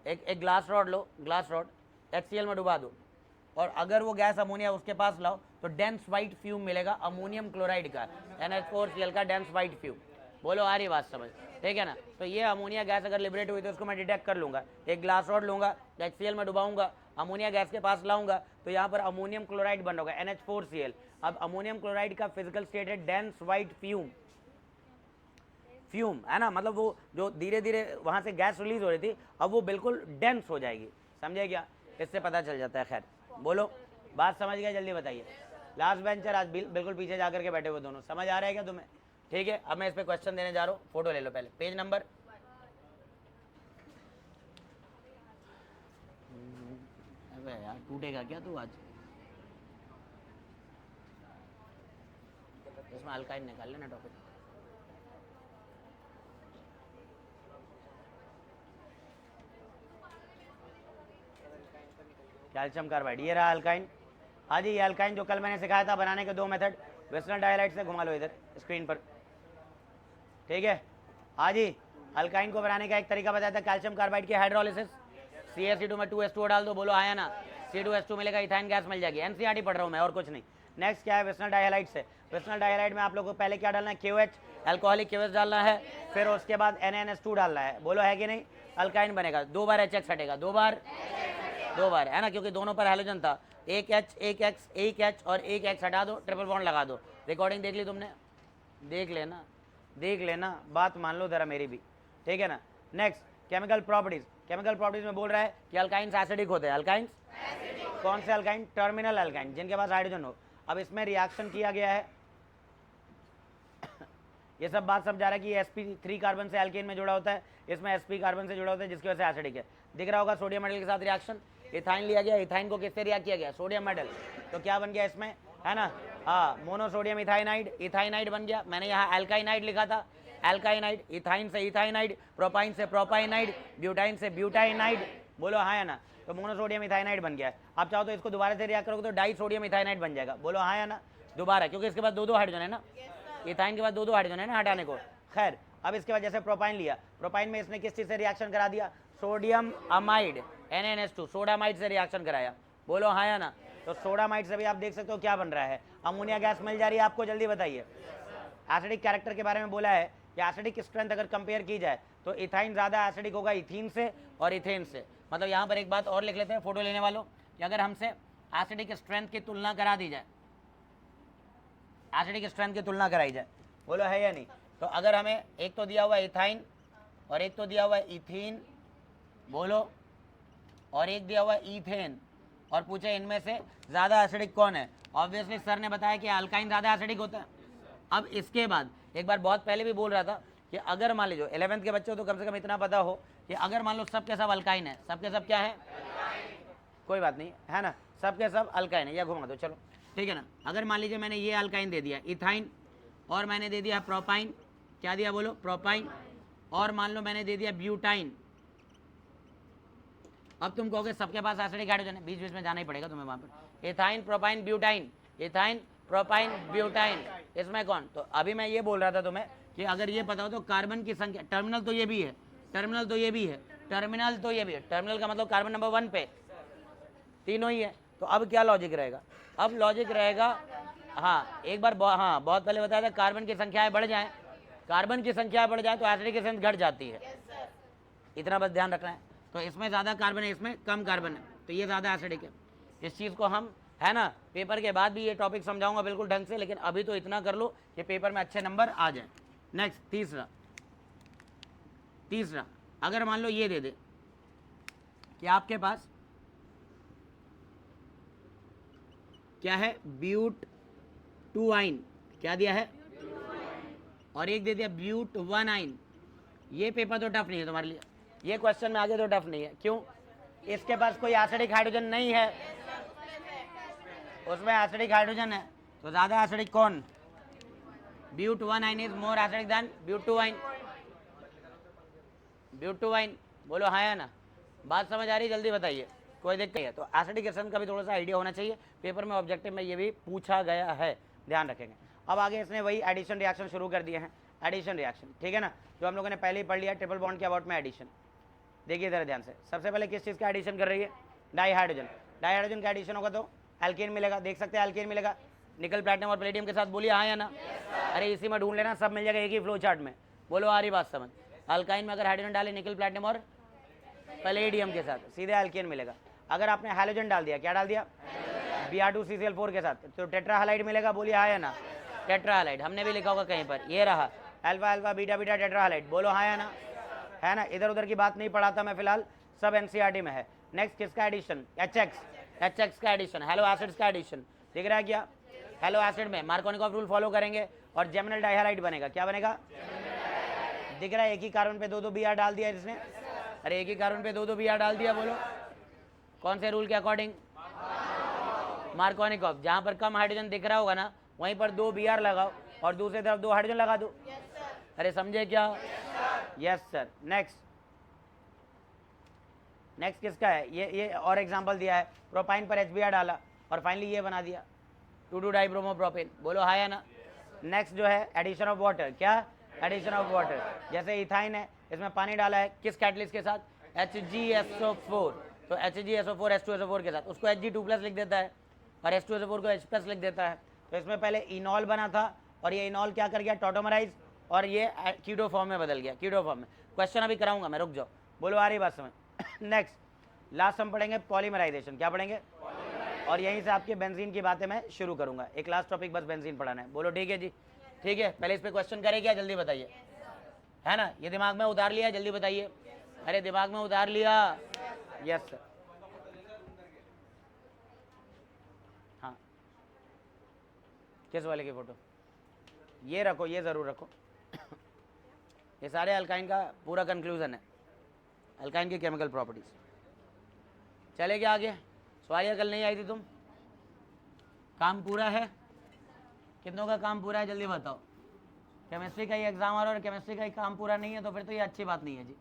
एक ग्लास रॉड लो, ग्लास रॉड HCl में डुबा दो, और अगर वो गैस अमोनिया उसके पास लाओ तो डेंस वाइट फ्यूम मिलेगा अमोनियम क्लोराइड का, NH4Cl का डेंस वाइट फ्यूम। बोलो आ रही बात समझ, ठीक है ना। तो ये अमोनिया गैस अगर लिबरेट हुई तो उसको मैं डिटेक्ट कर लूँगा। एक ग्लास रॉड लूँगा, HCl में डुबाऊंगा, अमोनिया गैस के पास लाऊंगा तो यहाँ पर अमोनियम क्लोराइड बन होगा NH4Cl। अब अमोनियम क्लोराइड का फिजिकल स्टेट है डेंस वाइट फ्यूम, फ्यूम है ना, मतलब वो जो धीरे धीरे वहाँ से गैस रिलीज हो रही थी अब वो बिल्कुल डेंस हो जाएगी। समझे क्या? इससे पता चल जाता है। खैर बोलो, बात समझ गए? जल्दी बताइए। लास्ट बेंचर आज बिल्कुल पीछे जा करके बैठे हुए दोनों, समझ आ रहा है क्या तुम्हें? ठीक है, अब मैं इस पर क्वेश्चन देने जा रहा हूँ। फोटो ले लो पहले, पेज नंबर। अबे यार टूटेगा क्या तू आज? इसमें अल्काइन निकाल लेना टॉपिक। कैल्शियम कार्बाइड, ये रहा अल्काइन। हाँ जी, ये अल्काइन जो कल मैंने सिखाया था बनाने के 2 मेथड। वेस्टर्न डायलाइट से घुमा लो इधर स्क्रीन पर, ठीक है। हाँ जी, अल्काइन को बनाने का एक तरीका बताया था, कैल्शियम कार्बाइड की हाइड्रोलिसिस। CaC2 में 2H2O डाल दो, बोलो आया ना। C2H2 मिलेगा, इथाइन गैस मिल जाएगी। NCERT पढ़ रहा हूँ मैं, और कुछ नहीं। नेक्स्ट क्या है? वेस्टर्न डायलाइट से। वेस्टर्न डायलाइट में आप लोगों को पहले क्या डालना है? KOH, एल्कोहलिक KOH डालना है, फिर उसके बाद NaNH2 डालना है। बोलो है कि नहीं? अल्काइन बनेगा। 2 बार HX हटेगा, 2 बार है ना, क्योंकि दोनों पर हैलोजन था। एक H और एक X हटा दो, ट्रिपल बॉन्ड लगा दो। रिकॉर्डिंग देख ली तुमने? देख लेना, बात मान लो जरा मेरी भी, ठीक है ना। Next chemical properties. Chemical properties में बोल रहा है कि अल्काइंस एसिडिक होते हैं। अल्काइंस कौन से अल्काइन? टर्मिनल अल्काइन, जिनके पास हाइड्रोजन हो। अब इसमें रिएक्शन किया गया है ये सब बात समझा रहा है कि sp3 कार्बन से एल्केन में जुड़ा होता है, इसमें sp कार्बन से जुड़ा होता है, जिसकी वजह से एसिडिक है। दिख रहा होगा सोडियम मेटल के साथ रिएक्शन। इथाइन लिया गया, इथाइन को किससे रिएक्ट किया गया? Sodium metal. तो क्या बन गया इसमें, है ना? हाँ, मोनोसोडियम इथाइनाइड, इथाइनाइड बन गया। मैंने यहाँ एल्काइनाइड लिखा था, एल्काइनाइड। इथाइन से इथाइनाइड, प्रोपाइन से प्रोपाइनाइड, ब्यूटाइन से ब्यूटाइनाइड। बोलो हाँ या ना। तो मोनोसोडियम इथाइनाइड बन गया। आप चाहो तो इसको दोबारा से रिएक्ट करोगे तो डाई सोडियम इथाइनाइड बन जाएगा। बोलो हाँ या ना। दोबारा, क्योंकि इसके बाद 2 हाइड्रोजन है ना, इथाइन के बाद 2 हाइड्रोजन है ना हटाने को। खैर, अब इसके बाद जैसे प्रोपाइन लिया, प्रोपाइन में इसने किस चीज़ से रिएक्शन करा दिया? सोडियम अमाइड, NaNH2 सोडामाइड से रिएक्शन कराया, बोलो हाँ या ना। तो सोडामाइड से भी आप देख सकते हो क्या बन रहा है, अमोनिया गैस मिल जा रही है आपको, जल्दी बताइए। एसिडिक कैरेक्टर के बारे में बोला है कि एसिडिक स्ट्रेंथ अगर कंपेयर की जाए तो इथाइन ज़्यादा एसिडिक होगा इथीन से और इथेन से। मतलब यहाँ पर एक बात और लिख लेते हैं फोटो लेने वालों कि अगर हमसे एसिडिक स्ट्रेंथ की तुलना करा दी जाए, एसिडिक स्ट्रेंथ की तुलना कराई जाए, बोलो है या नहीं। तो अगर हमें एक तो दिया हुआ है इथाइन और एक तो दिया हुआ है इथीन, बोलो, और एक दिया हुआ है ईथेन, और पूछे इनमें से ज़्यादा एसिडिक कौन है। ऑब्वियसली सर ने बताया कि अल्काइन ज़्यादा एसिडिक होता है। अब इसके बाद एक बार बहुत पहले भी बोल रहा था कि अगर मान लीजिए 11th के बच्चों तो कम से कम इतना पता हो कि अगर मान लो सब के सब अल्काइन है, सब के सब क्या है, कोई बात नहीं है ना, सब के सब अल्काइन है, या घुमा दो चलो, ठीक है ना। अगर मान लीजिए मैंने ये अल्काइन दे दिया इथाइन, और मैंने दे दिया प्रोपाइन, क्या दिया बोलो, प्रोपाइन, और मान लो मैंने दे दिया ब्यूटाइन। अब तुम कहोगे सबके पास एसिडिक हाइड्रोजन है, बीच बीच में जाना ही पड़ेगा तुम्हें वहाँ पर। Ethyne propyne butyne, ethyne propyne butyne, इसमें कौन। तो अभी मैं ये बोल रहा था तुम्हें कि अगर ये पता हो तो कार्बन की संख्या, टर्मिनल तो ये भी है, टर्मिनल तो ये भी है, टर्मिनल तो ये भी है, टर्मिनल का मतलब कार्बन नंबर 1 पे तीनों ही है। तो अब क्या लॉजिक रहेगा, अब लॉजिक रहेगा, हाँ एक बार हाँ बहुत पहले बताया था, कार्बन की संख्याएं बढ़ जाएं, कार्बन की संख्या बढ़ जाए तो एसिडिक स्ट्रेंथ घट जाती है, इतना बस ध्यान रखना है। तो इसमें ज़्यादा कार्बन है, इसमें कम कार्बन है, तो ये ज़्यादा एसिडिक है। इस चीज़ को हम, है ना, पेपर के बाद भी ये टॉपिक समझाऊंगा बिल्कुल ढंग से, लेकिन अभी तो इतना कर लो कि पेपर में अच्छे नंबर आ जाए। नेक्स्ट तीसरा अगर मान लो ये दे दे कि आपके पास क्या है, ब्यूट 2 आइन, क्या दिया है, और एक दे दिया ब्यूट 1 आइन। ये पेपर तो टफ नहीं है तुम्हारे लिए, ये क्वेश्चन में आगे तो टफ नहीं है, क्यों, इसके पास कोई एसिडिक हाइड्रोजन नहीं है, उसमें एसिडिक हाइड्रोजन है, तो ज़्यादा एसिडिक कौन, but 1 yne is more acidic than but 2 yne, ब्यूट 2 आइन, बोलो हाँ या ना। बात समझ आ रही, जल्दी बताइए, कोई दिक्कत नहीं है। तो एसिडिक स्ट्रेंथ का भी थोड़ा सा आइडिया होना चाहिए, पेपर में ऑब्जेक्टिव में ये भी पूछा गया है, ध्यान रखेंगे। अब आगे इसने वही एडिशन रिएक्शन शुरू कर दिए हैं, एडिशन रिएक्शन, ठीक है ना, जो हम लोगों ने पहले ही पढ़ लिया, ट्रिपल बॉन्ड के अबाउट में एडिशन। देखिए जरा ध्यान से, सबसे पहले किस चीज़ का एडिशन कर रही है, डाईहाइड्रोजन, डाईहाइड्रोजन का एडिशन होगा तो एल्केन मिलेगा, देख सकते हैं एल्केन मिलेगा, निकल प्लैटिनम और प्लेटियम के साथ, बोलिए हाँ या ना। अरे इसी में ढूंढ लेना, सब मिल जाएगा एक ही फ्लो चार्ट में, बोलो आ रही बात समझ। अल्काइन में अगर हाइड्रोजन डाले निकल प्लैटिनम और पैलेडियम के साथ, सीधे एल्केन मिलेगा। अगर आपने हैलोजन डाल दिया, क्या डाल दिया, Br2CCl4 के साथ, तो टेट्रा हैलाइड मिलेगा, बोलिए हाँ या ना। टेट्रा हैलाइड हमने भी लिखा होगा कहीं पर, ये रहा alpha alpha beta beta tetra halide, बोलो हाँ या ना, है ना। इधर उधर की बात नहीं पढ़ाता मैं फिलहाल, सब एनसीईआरटी में है। नेक्स्ट किसका एडिशन, एचएक्स का एडिशन, हेलो एसिड्स का एडिशन, दिख रहा है क्या, हेलो एसिड में मार्कोनिकॉफ रूल फॉलो करेंगे और जेमिनल डाइहाइलाइड बनेगा, क्या बनेगा, दिख रहा है, एक ही कार्बन पे 2-2 Br डाल दिया इसने, अरे एक ही कार्बन पे 2-2 Br डाल दिया, बोलो कौन से रूल के अकॉर्डिंग, मार्कोनिकॉफ। जहाँ पर कम हाइड्रोजन दिख रहा होगा ना वहीं पर 2 Br लगाओ और दूसरी तरफ 2 हाइड्रोजन लगा दो, अरे समझे क्या, यस सर। नेक्स्ट किसका है, ये और एग्जांपल दिया है, प्रोपाइन पर HBr डाला और फाइनली ये बना दिया 2,2 डाइब्रोमोप्रोपेन, बोलो हाँ या ना। नेक्स्ट जो है एडिशन ऑफ वाटर, क्या एडिशन ऑफ वाटर, जैसे इथाइन है, इसमें पानी डाला है, किस कैटलिस्ट के साथ, HgSO4, तो HgSO4 H2SO4 के साथ, उसको Hg2+ लिख देता है और H2SO4 को H+ लिख देता है। तो इसमें पहले इनॉल बना था और ये इनॉल क्या कर गया, टॉटोमराइज, और ये कीटो फॉर्म में बदल गया, कीटो फॉर्म में। क्वेश्चन अभी कराऊंगा मैं, रुक जाओ, बोलो आ रही बात समझ। नेक्स्ट लास्ट हम पढ़ेंगे पॉलीमराइजेशन, क्या पढ़ेंगे, और यहीं से आपके बेंजीन की बातें मैं शुरू करूंगा, एक लास्ट टॉपिक बस बेंजीन पढ़ाना है, बोलो ठीक है जी, ठीक है। पहले इस पर क्वेश्चन करे क्या, जल्दी बताइए, है ना, ये दिमाग में उतार लिया, जल्दी बताइए, अरे दिमाग में उतार लिया, यस सर, हाँ किस वाले की फोटो, ये रखो, ये ज़रूर रखो। ये सारे अल्काइन का पूरा कंक्लूजन है, अल्काइन की केमिकल प्रॉपर्टीज। चले क्या आगे, सवालिया कल नहीं आई थी तुम, काम पूरा है, कितनों का काम पूरा है जल्दी बताओ। केमिस्ट्री का ही एग्जाम आ रहा है और केमिस्ट्री का ही काम पूरा नहीं है तो फिर तो ये अच्छी बात नहीं है जी।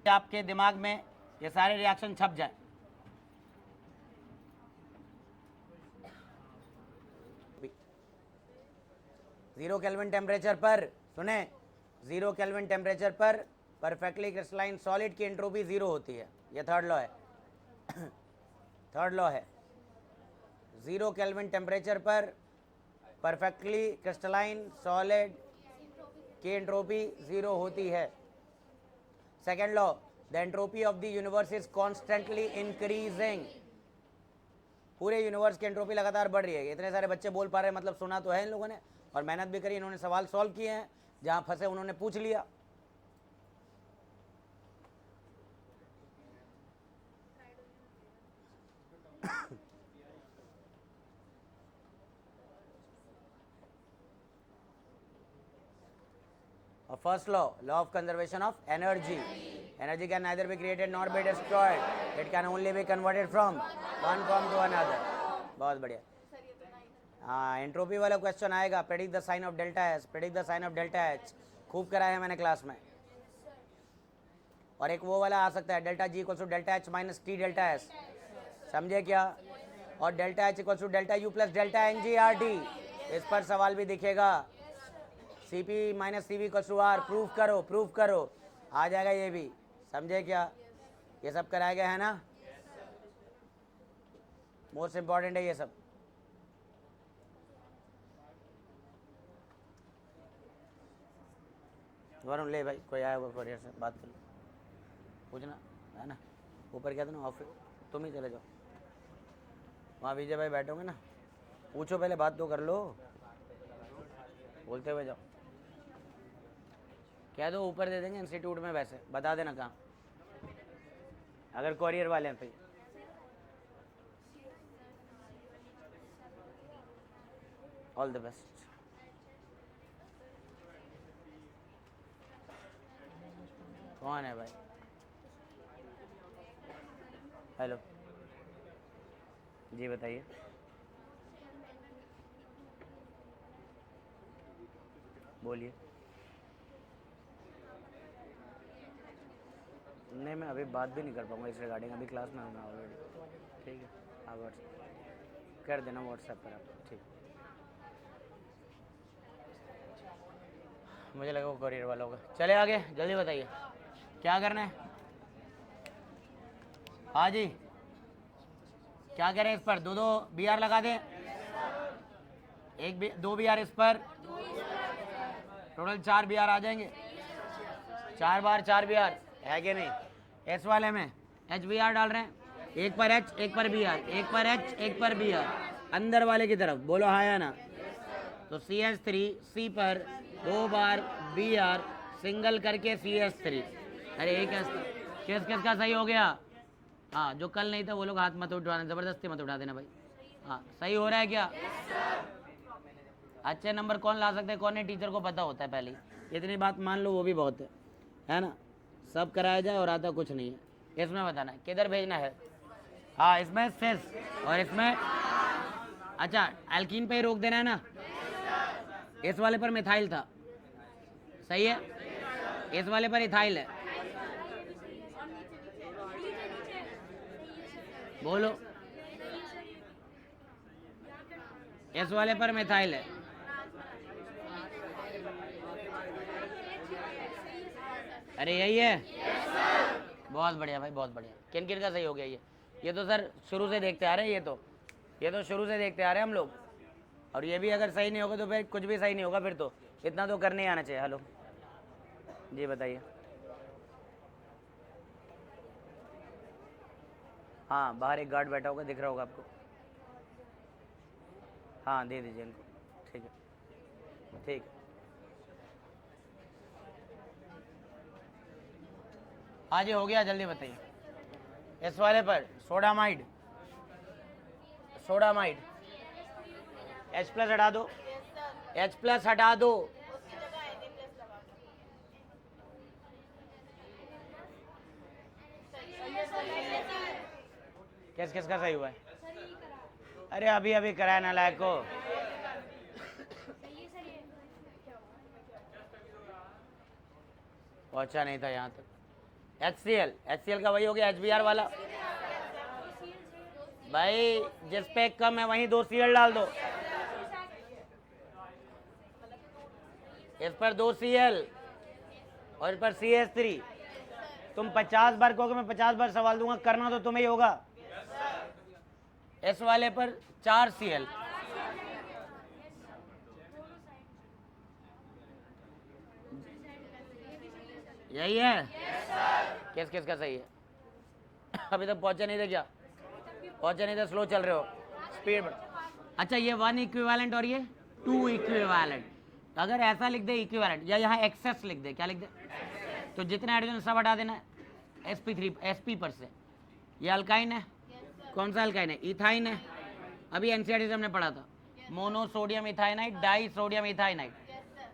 आपके दिमाग में ये सारे रिएक्शन छप जाए, जीरो केल्विन टेम्परेचर पर, सुने 0 केल्विन टेम्परेचर पर परफेक्टली क्रिस्टलाइन सॉलिड की एंट्रोपी 0 होती है। ये थर्ड लॉ है। थर्ड लॉ है, 0 केल्विन टेम्परेचर पर परफेक्टली क्रिस्टलाइन सॉलिड की एंट्रोपी 0 होती है। Second law, the entropy of the universe is constantly increasing. पूरे यूनिवर्स की एंट्रोपी लगातार बढ़ रही है। इतने सारे बच्चे बोल पा रहे हैं, मतलब सुना तो है इन लोगों ने, और मेहनत भी करी, इन्होंने सवाल सॉल्व किए हैं, जहां फंसे उन्होंने पूछ लिया। और first law, law of conservation of energy. Energy can neither be created nor be destroyed, it can only be converted from one form to another. बहुत बढ़िया। हाँ, एंट्रोपी वाला क्वेश्चन आएगा, predict the sign of delta H, predict the sign of delta H, खूब कराया है मैंने class में। और एक वो वाला आ सकता है, delta G equal to delta H minus T delta S, समझे क्या? और delta H equal to delta U plus delta n g R T, इस पर सवाल भी दिखेगा। C P minus C V equal to R, proof करो, proof करो, आ जाएगा ये भी, समझे क्या? ये सब कराया गया है ना, मोस्ट इंपॉर्टेंट है ये सब। वरुण ले भाई, कोई आया होगा कोरियर से, बात कर लो, पूछना है ना। ऊपर क्या था ना ऑफिस, तुम ही चले जाओ, वहाँ विजय भाई बैठोगे ना, पूछो पहले, बात तो कर लो, बोलते हुए जाओ। कह दो ऊपर दे देंगे इंस्टीट्यूट में, वैसे बता देना कहाँ, अगर कोरियर वाले हैं तो। All the best. कौन है भाई? हेलो जी, बताइए। बोलिए। नहीं, मैं अभी बात भी नहीं कर पाऊँगा इस रिगार्डिंग, अभी क्लास में हूँ ऑलरेडी। ठीक है, आप व्हाट्सएप कर देना, व्हाट्सएप पर आप। ठीक, मुझे लगा वो कोरियर वाला होगा। चले आगे, जल्दी बताइए क्या करना है। हाँ जी, क्या करें इस पर? दो दो बी आर लगा दें, दो बी आर इस पर, टोटल 4 बी आर आ जाएंगे। 4 बार 4 बी आर है कि नहीं? एस वाले में एच बी आर डाल रहे हैं, एक पर एच, एक पर बी आर, एक पर एच, एक पर बी आर, अंदर वाले की तरफ बोलो हाँ या ना। तो सी एच थ्री, सी पर 2 बार बी आर सिंगल करके सी एच थ्री। अरे एक किस का सही हो गया? हाँ, जो कल नहीं था वो लोग हाथ मत उठाना, ज़बरदस्ती मत उठा देना भाई। हाँ, सही हो रहा है क्या? अच्छे नंबर कौन ला सकते हैं, कौन नहीं, टीचर को पता होता है पहले ही, इतनी बात मान लो, वो भी बहुत है ना। सब कराया जाए और आता कुछ नहीं है। इसमें बताना है किधर भेजना है। हाँ, इसमें सेस, और इसमें अच्छा एल्कीन पे ही रोक देना है ना। इस वाले पर मिथाइल था, सही है, इस वाले पर इथाइल है, बोलो। इस वाले पर मिथाइल है, अरे यही है। बहुत बढ़िया भाई, बहुत बढ़िया। किन किन का सही हो गया ये तो सर शुरू से देखते आ रहे हैं, ये तो शुरू से देखते आ रहे हैं हम लोग। और ये भी अगर सही नहीं होगा तो फिर कुछ भी सही नहीं होगा, फिर तो इतना तो करने ही आना चाहिए। हेलो जी, बताइए। हाँ, बाहर एक गार्ड बैठा होगा, दिख रहा होगा आपको। हाँ, दे दीजिए इनको, ठीक है, ठीक। हाँ जी, हो गया, जल्दी बताइए। इस वाले पर सोडामाइड, सोडामाइड, H प्लस हटा दो, H प्लस हटा दो, किस किस का सही हुआ है? अरे अभी अभी कराया नालायक को। पहुंचा नहीं था यहाँ तक। HCl का वही हो गया, HBr वाला। भाई जिस पे कम है वहीं 2 Cl डाल दो, इस पर 2 Cl, और इस पर CH3। तुम 50 बार कहोगे, मैं 50 बार सवाल दूंगा, करना तो तुम्हें ही होगा। इस वाले पर 4 Cl, यही है? किस किस का सही है? अभी तक पहुंचे नहीं थे क्या? पहुंचे नहीं थे, स्लो चल रहे हो, स्पीड। अच्छा, ये 1 इक्विवेलेंट और ये 2 इक्विवेलेंट। तो अगर ऐसा लिख दे इक्विवेलेंट, या यहाँ एक्सेस लिख दे, क्या लिख दे? तो जितने हाइड्रोजन सब हटा देना है sp पर से। ये अल्काइन है, कौन सा अल्काइन है? इथाइन है। अभी एनसीईआरटी से हमने पढ़ा था, मोनो सोडियम इथाइनाइड, डाई सोडियम इथाइनाइड।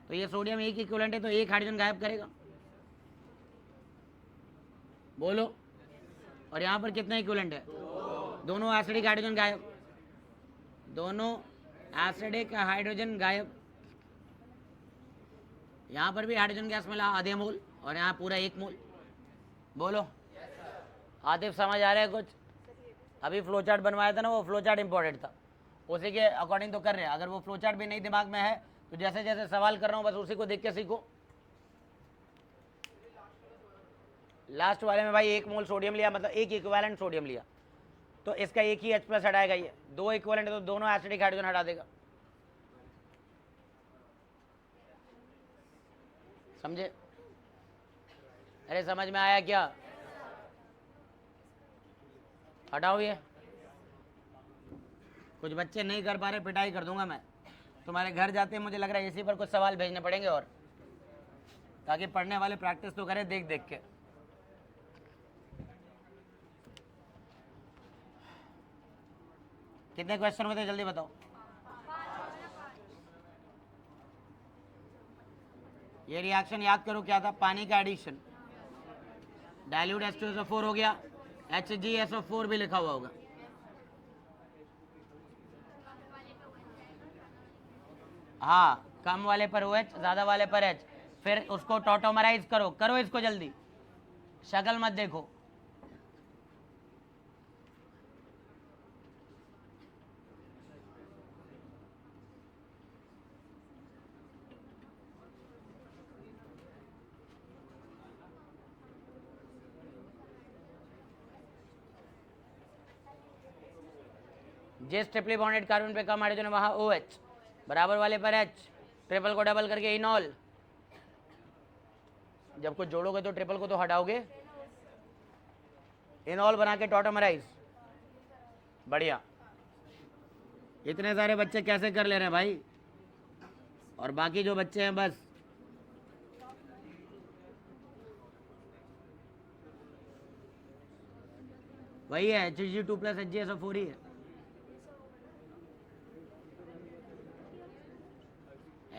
तो ये सोडियम एक इक्विवेलेंट है, तो एक हाइड्रोजन गायब करेगा, बोलो। और यहाँ पर कितना इक्विवेलेंट है? दोनों एसिडिक हाइड्रोजन गायब, दोनों एसिडिक हाइड्रोजन गायब। यहाँ पर भी हाइड्रोजन गैस मिला आधे मोल, और यहाँ पूरा 1 मोल, बोलो। आतिफ समझ आ रहा है कुछ? अभी फ्लो चार्ट बनवाया था ना, वो फ्लो चार्ट इंपॉर्टेंट था, उसी के अकॉर्डिंग तो कर रहे हैं। अगर वो फ्लो चार्ट भी नहीं दिमाग में है तो जैसे जैसे सवाल कर रहा हूँ बस उसी को देख के सीखो। लास्ट वाले में भाई 1 मोल सोडियम लिया, मतलब 1 इक्विवेलेंट सोडियम लिया, तो इसका एक ही H+ हटाएगा। ये 2 इक्विवेलेंट है तो दोनों एसिडिक हाइड्रोजन हटा देगा, समझे? अरे समझ में आया क्या? हटाओ ये। कुछ बच्चे नहीं कर पा रहे, पिटाई कर दूंगा मैं। तुम्हारे घर जाते हैं मुझे लग रहा है इसी पर कुछ सवाल भेजने पड़ेंगे, और ताकि पढ़ने वाले प्रैक्टिस तो करें देख देख के। कितने क्वेश्चन हुए थे जल्दी बताओ? ये रिएक्शन याद करो क्या था? पानी का एडिशन, डाइल्यूट H2SO4 हो गया, HgSO4 भी लिखा हुआ होगा। हाँ, कम वाले पर OH, ज़्यादा वाले पर H, फिर उसको टॉटोमराइज करो। करो इसको जल्दी, शक्ल मत देखो। जिस ट्रिपली बॉन्डेड कार्बन पे कम हाइड्रोजन है वहाँ OH, बराबर वाले पर H, ट्रिपल को डबल करके इनॉल। जब कुछ जोड़ोगे तो ट्रिपल को तो हटाओगे, इनॉल बना के टॉटोमराइज। बढ़िया, इतने सारे बच्चे कैसे कर ले रहे हैं भाई? और बाकी जो बच्चे हैं बस वही है, Hg2 + HgSO4 ही है।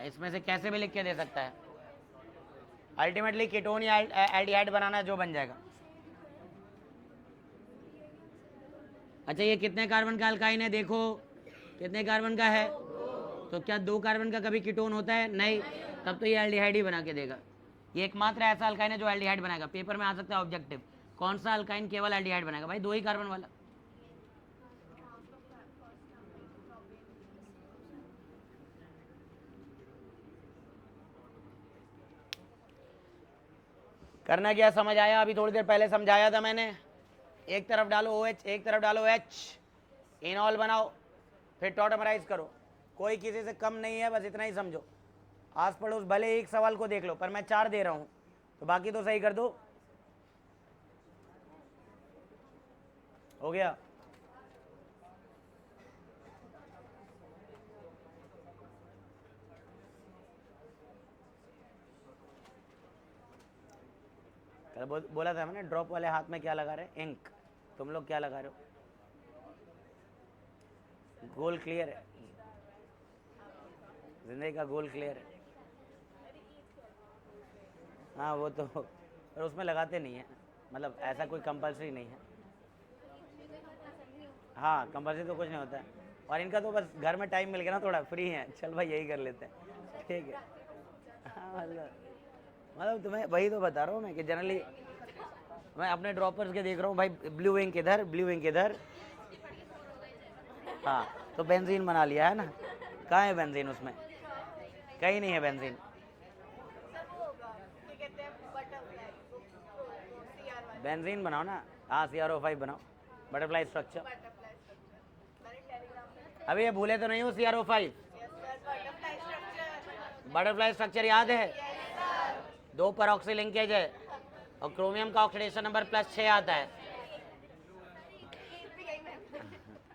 इसमें से कैसे भी लिख के दे सकता है। अल्टीमेटली कीटोन या एल्डिहाइड बनाना जो बन जाएगा। अच्छा, ये कितने कार्बन का अल्काइन है? देखो कितने कार्बन का है? तो क्या 2 कार्बन का कभी कीटोन होता है? नहीं, तब तो ये एल्डिहाइड ही बना के देगा। ये एकमात्र ऐसा अल्काइन है जो एल्डिहाइड बनाएगा। पेपर में आ सकता है ऑब्जेक्टिव, कौन सा अल्काइन केवल एल्डिहाइड बनाएगा? भाई 2 ही कार्बन वाला। करना क्या समझ आया? अभी थोड़ी देर पहले समझाया था मैंने। एक तरफ डालो OH, एक तरफ डालो H, इनॉल बनाओ, फिर टॉटोमराइज करो। कोई किसी से कम नहीं है, बस इतना ही समझो। आस पड़ोस भले एक सवाल को देख लो, पर मैं 4 दे रहा हूँ, तो बाकी तो सही कर दो। हो गया? कल बोला था मैंने, ड्रॉप वाले हाथ में क्या लगा रहे? इंक। तुम लोग क्या लगा रहे हो? गोल क्लियर है, जिंदगी का गोल क्लियर है। हाँ वो तो, पर उसमें लगाते नहीं है, मतलब ऐसा कोई कंपलसरी नहीं है। हाँ कंपलसरी तो कुछ नहीं होता है। और इनका तो बस घर में टाइम मिल गया ना, थोड़ा फ्री है, चल भाई यही कर लेते हैं, ठीक है। हाँ मतलब तुम्हें वही तो बता रहा हूँ मैं कि जनरली मैं अपने ड्रॉपर्स के देख रहा हूँ भाई, ब्लू इंक इधर, ब्लू इंक इधर। हाँ तो बेंजीन बना लिया है ना, कहाँ है बेंजीन? उसमें कहीं नहीं है बेंजीन। बेंजीन बनाओ ना, हाँ CrO5 बनाओ, बटरफ्लाई स्ट्रक्चर। अभी ये भूले तो नहीं हो CrO5? बटरफ्लाई स्ट्रक्चर याद है? 2 परऑक्सी लिंकेज है और क्रोमियम का ऑक्सीडेशन नंबर +6 आता है।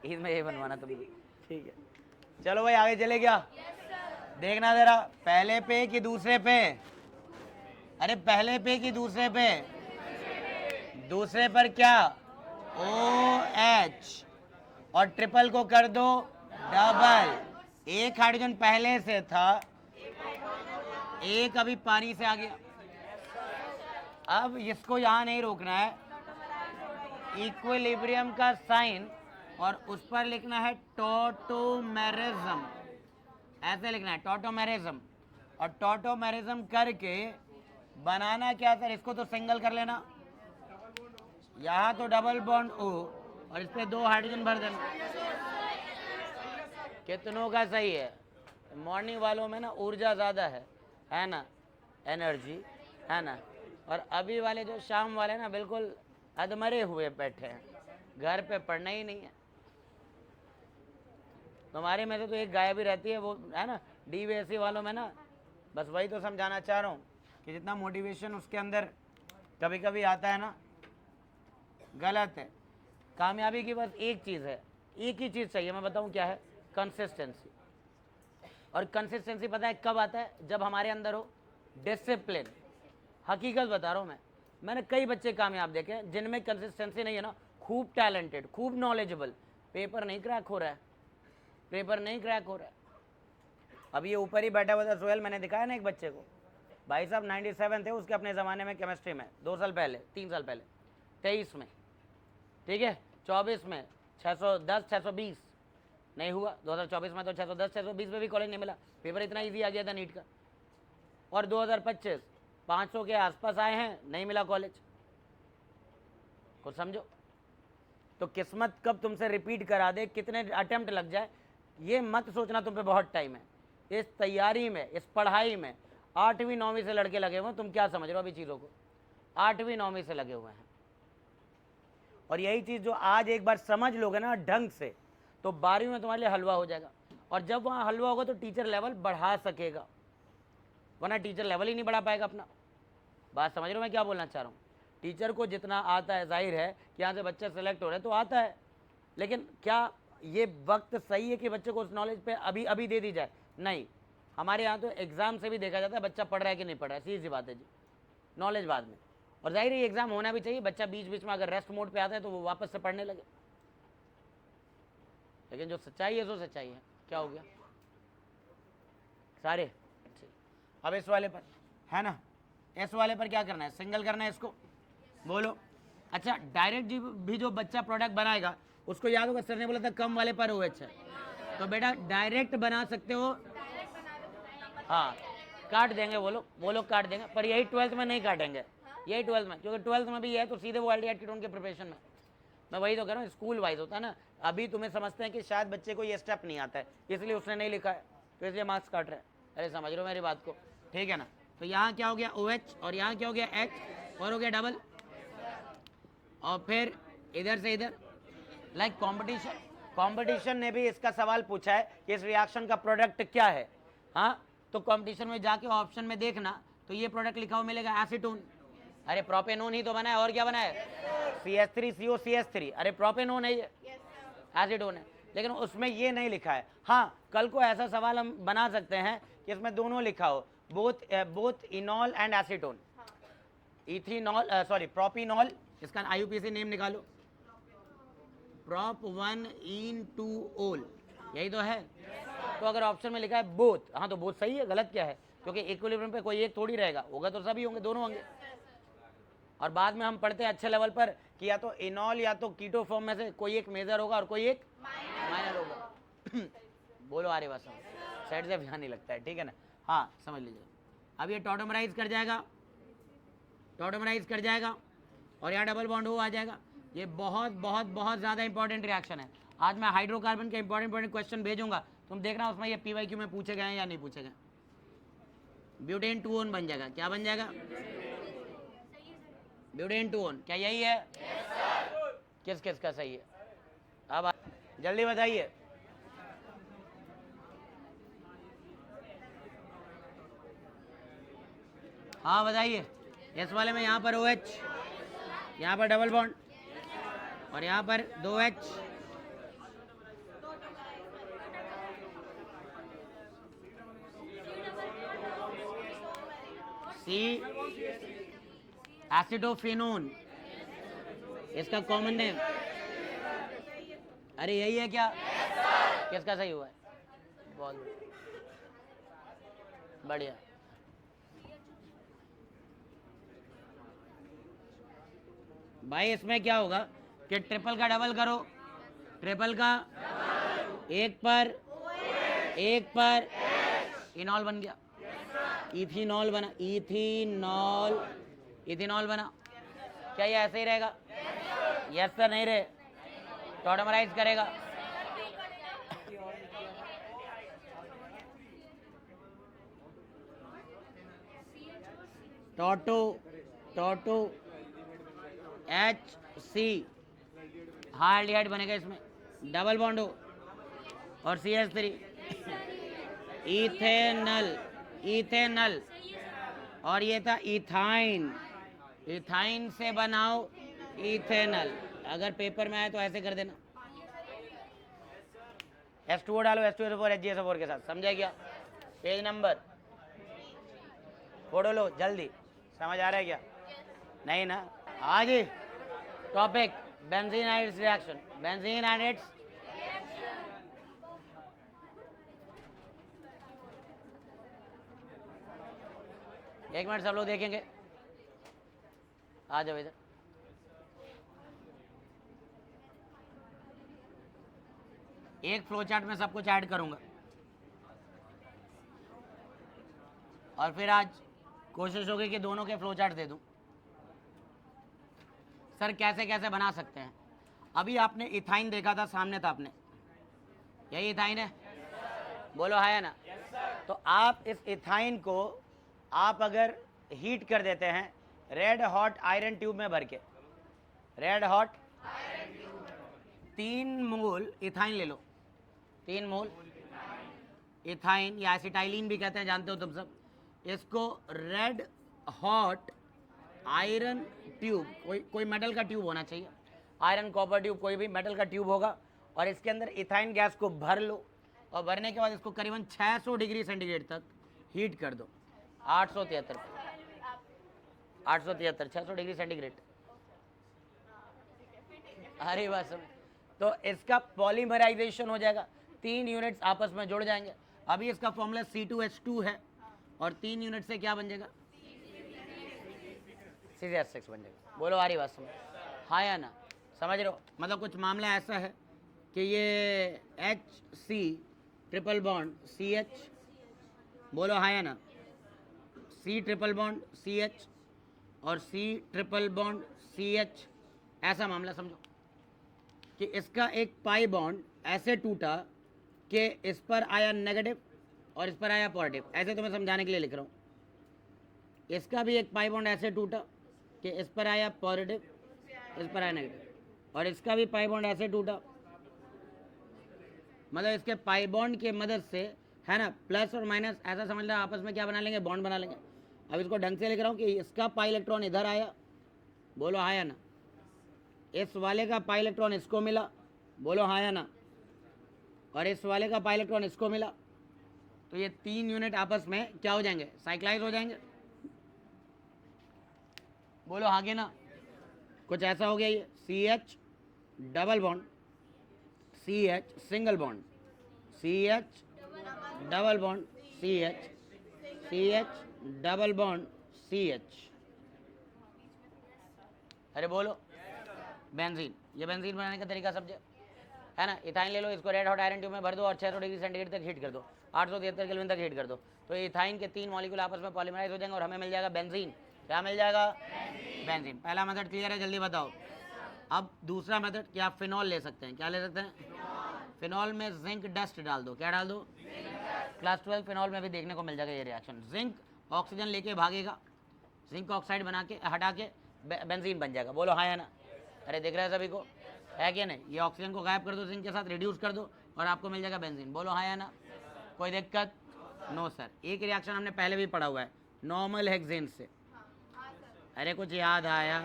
ईद में ये बनवाना तुम, ठीक है। चलो भाई आगे चले क्या? देखना जरा, पहले पे कि दूसरे पे? अरे पहले पे कि दूसरे पे? दूसरे पर क्या? OH और ट्रिपल को कर दो डबल। एक हाइड्रोजन पहले से था, एक अभी पानी से आ गया। अब इसको यहां नहीं रोकना है, इक्विलिब्रियम का साइन और उस पर लिखना है टॉटोमेरिज्म, ऐसे लिखना है टॉटोमेरिज्म। और टॉटोमेरिज्म करके बनाना क्या सर? इसको तो सिंगल कर लेना, यहाँ तो डबल बॉन्ड O और इस पे 2 हाइड्रोजन भर देना। कितनों का सही है? मॉर्निंग वालों में ना ऊर्जा ज़्यादा है ना, एनर्जी है ना, और अभी वाले जो शाम वाले ना बिल्कुल अधमरे हुए बैठे हैं, घर पे पढ़ना ही नहीं है। तुम्हारे में से तो एक गायब ही रहती है, वो है ना DVSC वालों में ना। बस वही तो समझाना चाह रहा हूँ कि जितना मोटिवेशन उसके अंदर कभी कभी आता है ना, गलत है। कामयाबी की बस एक चीज़ है, एक ही चीज़ चाहिए, मैं बताऊँ क्या है? कंसिस्टेंसी। और कंसिस्टेंसी पता है कब आता है? जब हमारे अंदर हो डिसिप्लिन। हकीकत बता रहा हूँ मैंने कई बच्चे कामयाब देखे हैं जिनमें कंसिस्टेंसी नहीं है ना, खूब टैलेंटेड, खूब नॉलेजेबल, पेपर नहीं क्रैक हो रहा है, पेपर नहीं क्रैक हो रहा है। अब ये ऊपर ही बैठा हुआ था सोहेल, मैंने दिखाया ना एक बच्चे को, भाई साहब 97 थे उसके अपने ज़माने में केमिस्ट्री में, 2 साल पहले, 3 साल पहले, 23 में, ठीक है, 24 में 610 620 नहीं हुआ, 2024 में तो 610 620 में भी कॉलेज नहीं मिला, पेपर इतना इजी आ गया था नीट का। और 2025 500 के आसपास आए हैं, नहीं मिला कॉलेज। कुछ समझो। तो किस्मत कब तुमसे रिपीट करा दे, कितने अटेम्प्ट लग जाए, ये मत सोचना तुम पे बहुत टाइम है। इस तैयारी में, इस पढ़ाई में 8वीं 9वीं से लड़के लगे हुए हैं। तुम क्या समझ रहे हो अभी चीज़ों को? 8वीं 9वीं से लगे हुए हैं। और यही चीज़ जो आज एक बार समझ लोगे ना ढंग से, तो 12वीं में तुम्हारे लिए हलवा हो जाएगा। और जब वहाँ हलवा होगा तो टीचर लेवल बढ़ा सकेगा, वरना टीचर लेवल ही नहीं बढ़ा पाएगा अपना। बात समझ रहे हो मैं क्या बोलना चाह रहा हूँ? टीचर को जितना आता है, जाहिर है कि यहाँ से बच्चा सेलेक्ट हो रहा है तो आता है, लेकिन क्या ये वक्त सही है कि बच्चे को उस नॉलेज पे अभी अभी दे दी जाए? नहीं। हमारे यहाँ तो एग्ज़ाम से भी देखा जाता है बच्चा पढ़ रहा है कि नहीं पढ़ रहा है, सीधी सी बात है जी, नॉलेज बाद में। और जाहिर है एग्ज़ाम होना भी चाहिए, बच्चा बीच बीच में अगर रेस्ट मोड पे आता है तो वो वापस से पढ़ने लगे। लेकिन जो सच्चाई है सो सच्चाई है। क्या हो गया सारे? अब इस वाले पर है ना, इस वाले पर क्या करना है? सिंगल करना है इसको, बोलो। अच्छा, डायरेक्ट भी जो बच्चा प्रोडक्ट बनाएगा उसको याद होगा सर ने बोला था कम वाले पर OH है, तो बेटा डायरेक्ट बना सकते हो। हाँ, काट देंगे वो लोग काट देंगे, पर यही 12th में नहीं काटेंगे, यही 12th में, क्योंकि 12th में भी है तो सीधे वो एल्डिहाइड कीटोन के प्रिपरेशन में। मैं वही तो कह रहा हूँ, स्कूल वाइज होता है ना। अभी तुम्हें समझते हैं कि शायद बच्चे को ये स्टेप नहीं आता है, इसलिए उसने नहीं लिखा है, तो इसलिए मार्क्स काट रहे हैं। अरे समझ रहे हो मेरी बात को? ठीक है ना। तो यहाँ क्या हो गया OH, और यहाँ क्या हो गया H, और हो गया डबल, और फिर इधर से इधर। लाइक कंपटीशन ने भी इसका सवाल पूछा है कि इस रिएक्शन का प्रोडक्ट क्या है। हाँ, तो कंपटीशन में जाके ऑप्शन में देखना तो ये प्रोडक्ट लिखा हुआ मिलेगा एसीटोन। अरे प्रोपेनोन ही तो बना है, और क्या बना है? CH3COCH3। अरे प्रोपेनोन है ये, एसीटोन है, लेकिन उसमें ये नहीं लिखा है। हाँ, कल को ऐसा सवाल हम बना सकते हैं कि इसमें दोनों लिखा हो, both enol and acetone, ethanol, sorry propanol, इसका IUPAC नेम निकालो, prop1-ene-2-ol, यही तो है। तो अगर ऑप्शन में लिखा है बोथ, हाँ तो बोथ सही है, गलत क्या है? क्योंकि इक्विलिब्रियम पे कोई एक थोड़ी रहेगा, होगा तो सभी होंगे, दोनों होंगे। और बाद में हम पढ़ते हैं अच्छे लेवल पर कि या तो इनॉल या तो कीटो फॉर्म में से कोई एक मेजर होगा और कोई एक माइनर होगा। बोलो आरे बस, साइड से ध्यान नहीं लगता है, ठीक है ना। हाँ समझ लीजिए। अब ये टॉटोमराइज कर जाएगा, टॉटोमराइज कर जाएगा, और यहाँ डबल बॉन्ड हो आ जाएगा। ये बहुत बहुत बहुत ज़्यादा इंपॉर्टेंट रिएक्शन है। आज मैं हाइड्रोकार्बन के इंपॉर्टेंट क्वेश्चन भेजूंगा, तुम देखना उसमें ये PYQ में पूछे गए हैं या नहीं पूछे गए। ब्यूटेन 2-on बन जाएगा, क्या बन जाएगा? ब्यूटेन टून, क्या यही है? किस किस का सही है? अब जल्दी बताइए। हाँ बताइए। इस वाले में यहाँ पर OH, यहाँ पर डबल बॉन्ड और यहाँ पर 2H। सी एसिडोफिनोन, इसका कॉमन नेम। अरे यही है क्या? किसका सही हुआ है? बहुत बढ़िया। भाई इसमें क्या होगा कि ट्रिपल का डबल करो, ट्रिपल का एक पर इनॉल बन गया, इथेनॉल बना, इथेनॉल बना। क्या ये ऐसे ही रहेगा? यस सर, नहीं रहे, टॉटमराइज करेगा। टोटो HC हाइड्राइड बनेगा, इसमें डबल बॉन्ड हो और CH3 इथेनल और ये था इथाइन, इथाइन से बनाओ इथेनल। अगर पेपर में आए तो ऐसे कर देना, H2O डालो, H2SO4 HgSO4 के साथ, समझा क्या? पेज नंबर फोटो लो जल्दी, समझ आ रहा है क्या? नहीं ना? आज topic benzene and it's reaction, benzene and it's. एक मिनट सब लोग देखेंगे, आ जाओ इधर। एक फ्लो चार्ट में सब कुछ ऐड करूंगा और फिर आज कोशिश होगी कि दोनों के फ्लो चार्ट दे दूं। सर कैसे कैसे बना सकते हैं? अभी आपने इथाइन देखा था, सामने था आपने, यही इथाइन है, बोलो है ना? तो आप इस इथाइन को आप अगर हीट कर देते हैं रेड हॉट आयरन ट्यूब में भर के, रेड हॉट 3 मोल इथाइन ले लो, 3 मोल इथाइन या एसिटाइलिन भी कहते हैं, जानते हो तुम सब। इसको रेड हॉट आयरन ट्यूब, कोई मेटल का ट्यूब होना चाहिए, आयरन कॉपर ट्यूब, कोई भी मेटल का ट्यूब होगा, और इसके अंदर इथाइन गैस को भर लो और भरने के बाद इसको करीबन 600 डिग्री सेंटीग्रेड तक हीट कर दो। 873 600 डिग्री सेंटीग्रेड। अरे बस, तो इसका पॉलीमराइजेशन हो जाएगा, 3 यूनिट्स आपस में जुड़ जाएंगे। अभी इसका फॉर्मूला C2H2 है और 3 यूनिट से क्या बन जाएगा? CH6 बन जाएगा। बोलो आ रही बात समझ? हाँ या ना? समझ रहे हो? मतलब कुछ मामला ऐसा है कि ये HC ट्रिपल बॉन्ड CH, बोलो हाँ या ना? C ट्रिपल बॉन्ड CH और C ट्रिपल बॉन्ड CH, ऐसा मामला समझो कि इसका एक पाई बॉन्ड ऐसे टूटा कि इस पर आया नेगेटिव और इस पर आया पॉजिटिव। ऐसे तो मैं समझाने के लिए लिख रहा हूँ। इसका भी एक पाई बॉन्ड ऐसे टूटा कि इस पर आया पॉजिटिव, इस पर आया नेगेटिव, और इसका भी पाई बॉन्ड ऐसे टूटा, मतलब इसके पाई बॉन्ड के मदद से, है ना, प्लस और माइनस ऐसा समझ लो, आपस में क्या बना लेंगे? बॉन्ड बना लेंगे। अब इसको ढंग से लिख रहा हूँ कि इसका पाई इलेक्ट्रॉन इधर आया, बोलो हाँ या ना? इस वाले का पाई इलेक्ट्रॉन इसको मिला, बोलो हाँ या ना? और इस वाले का पाई इलेक्ट्रॉन इसको मिला, तो ये 3 यूनिट आपस में क्या हो जाएंगे? साइक्लाइज हो जाएंगे। बोलो आगे ना? कुछ ऐसा हो गया ये, CH double bond CH single bond, CH double bond CH double bond CH। अरे बोलो, बेंजीन। ये बेंजीन बनाने का तरीका समझे, है ना? इथाइन ले लो, इसको रेड हॉट आयरन ट्यूब में भर दो और 600 डिग्री सेंटीग्रेड तक हीट कर दो, 873 केल्विन तक हीट कर दो, तो इथाइन के 3 मॉलिक्यूल आपस में पॉलीमराइज हो जाएंगे और हमें मिल जाएगा बेंजीन। क्या मिल जाएगा? बेंजीन। पहला मेथड क्लियर है? जल्दी बताओ। अब दूसरा मेथड कि आप फिनॉल ले सकते हैं। क्या ले सकते हैं? फिनॉल में जिंक डस्ट डाल दो। क्या डाल दो? क्लास 12 फिनॉल में भी देखने को मिल जाएगा ये रिएक्शन। जिंक ऑक्सीजन लेके भागेगा, जिंक ऑक्साइड बना के हटा के बेंजीन बन जाएगा। बोलो हाँ या ना। अरे दिख रहा है सभी को, है क्या नहीं? ये ऑक्सीजन को गायब कर दो, जिंक के साथ रिड्यूस कर दो और आपको मिल जाएगा बेंजीन। बोलो हाँ या ना। कोई दिक्कत? No sir. एक रिएक्शन हमने पहले भी पढ़ा हुआ है नॉर्मल हेक्सेन से। अरे कुछ याद आया?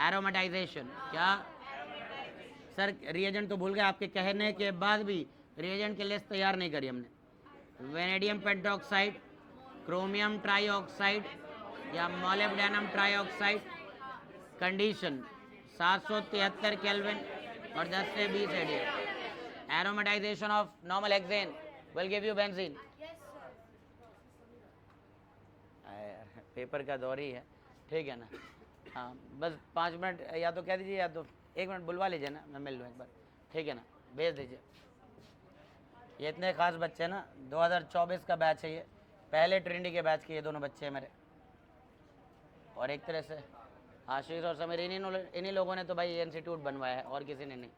एरोमेटाइजेशन। क्या सर? रिएजेंट तो भूल गए, आपके कहने के बाद भी रिएजेंट की लिस्ट तैयार नहीं करी हमने। वेनेडियम पेंटॉक्साइड, क्रोमियम ट्राईऑक्साइड या मोलिब्डेनम ट्राईऑक्साइड, कंडीशन 773 केल्विन और 10 से 20 ADM. Aromatisation of normal hexane will give you benzene. Paper का दौर ही है, ठीक है ना। हाँ बस 5 मिनट या तो कह दीजिए या तो 1 मिनट बुलवा लीजिए ना, मैं मिल लूँ एक बार, ठीक है ना। भेज दीजिए। ये इतने खास बच्चे हैं ना, 2024 का बैच है ये, पहले ट्रिनिटी के बैच के ये दोनों बच्चे हैं मेरे। और एक तरह से आशीष और समीर, इन्हीं लोगों ने तो भाई ये इंस्टीट्यूट बनवाया है, और किसी ने नहीं।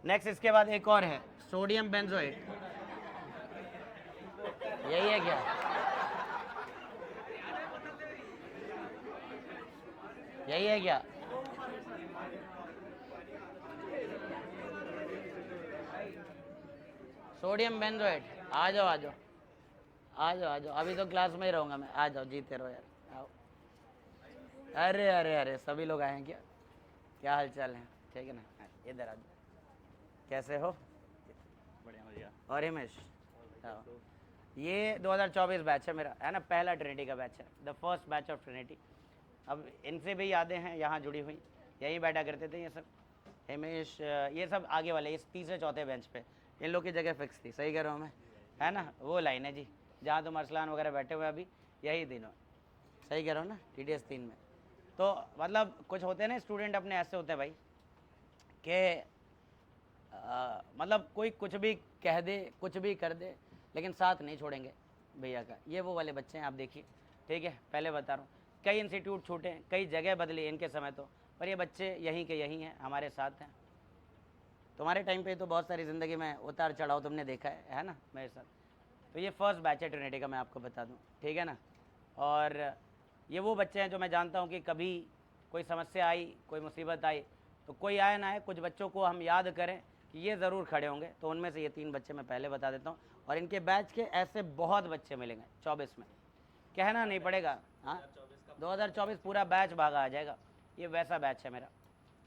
नेक्स्ट इसके बाद एक और है सोडियम बेंजोएट। यही है क्या? यही है क्या? Sodium benzoate. आ जाओ आ जाओ आ जाओ आ जाओ, अभी तो क्लास में ही रहूँगा मैं। आ जाओ, जीते रहो यार, आओ। अरे अरे अरे सभी लोग आए हैं क्या? क्या हाल चाल है? ठीक है ना, इधर आ जाओ। कैसे हो?
बढ़िया बढ़िया।
और हिमेश, ये 2024 बैच है मेरा, है ना, पहला ट्रिनिटी का बैच है, the first batch of Trinity. अब इनसे भी यादें हैं यहाँ जुड़ी हुई, यहीं बैठा करते थे ये सब। हिमेश, ये सब आगे वाले, इस तीसरे चौथे बेंच पे इन लोग की जगह फिक्स थी। सही कह रहा हूँ मैं, है ना? वो लाइन है जी जहाँ तुम अरसलान वगैरह बैठे हुए अभी, यही तीनों। सही कह रहा हूँ ना, TTS 3 में। तो मतलब कुछ होते हैं ना स्टूडेंट अपने, ऐसे होते हैं भाई कि मतलब कोई कुछ भी कह दे, कुछ भी कर दे, लेकिन साथ नहीं छोड़ेंगे भैया का। ये वो वाले बच्चे हैं, आप देखिए, ठीक है। पहले बता रहा हूँ, कई इंस्टीट्यूट छूटे, कई जगह बदली इनके समय तो, पर ये बच्चे यहीं के यहीं हैं, हमारे साथ हैं। तुम्हारे टाइम पे तो बहुत सारी ज़िंदगी में उतार चढ़ाव तुमने देखा है ना मेरे साथ। तो ये फर्स्ट बैच है ट्रिनिटी का, मैं आपको बता दूँ, ठीक है ना। और ये वो बच्चे हैं जो मैं जानता हूँ कि कभी कोई समस्या आई, कोई मुसीबत आई, तो कोई आए ना आए, कुछ बच्चों को हम याद करें कि ये ज़रूर खड़े होंगे। तो उनमें से ये 3 बच्चे मैं पहले बता देता हूँ, और इनके बैच के ऐसे बहुत बच्चे मिलेंगे 24 में, कहना नहीं पड़ेगा। हाँ 2024 पूरा बैच भागा आ जाएगा, ये वैसा बैच है मेरा,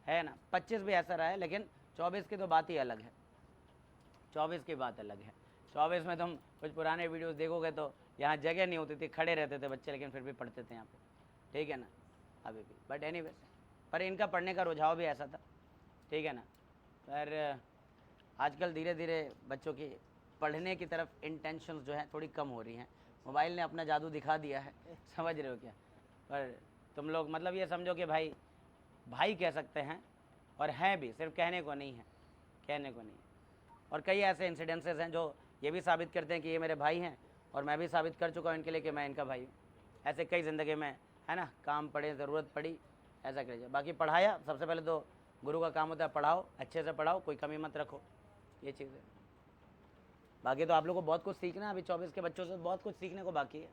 है ना। 25 भी ऐसा रहा है, लेकिन 24 की तो बात ही अलग है। 24 की बात अलग है। 24 में तुम कुछ पुराने वीडियोस देखोगे तो यहाँ जगह नहीं होती थी, खड़े रहते थे बच्चे, लेकिन फिर भी पढ़ते थे यहाँ पे, ठीक है ना, अभी भी। बट एनीवेज, पर इनका पढ़ने का रुझाव भी ऐसा था, ठीक है ना। पर आजकल धीरे धीरे बच्चों की पढ़ने की तरफ इंटेंशंस जो है थोड़ी कम हो रही हैं। मोबाइल ने अपना जादू दिखा दिया है, समझ रहे हो क्या? पर तुम लोग मतलब ये समझो कि भाई भाई कह सकते हैं, और हैं भी, सिर्फ कहने को नहीं है, कहने को नहीं है। और कई ऐसे इंसिडेंसेस हैं जो ये भी साबित करते हैं कि ये मेरे भाई हैं, और मैं भी साबित कर चुका हूँ इनके लिए कि मैं इनका भाई हूँ। ऐसे कई ज़िंदगी में, है ना, काम पड़े, ज़रूरत पड़ी, ऐसा करिए। बाकी पढ़ाया, सबसे पहले तो गुरु का काम होता है पढ़ाओ, अच्छे से पढ़ाओ, कोई कमी मत रखो, ये चीज़ है। बाकी तो आप लोगों को बहुत कुछ सीखना है, अभी 24 के बच्चों से बहुत कुछ सीखने को बाकी है।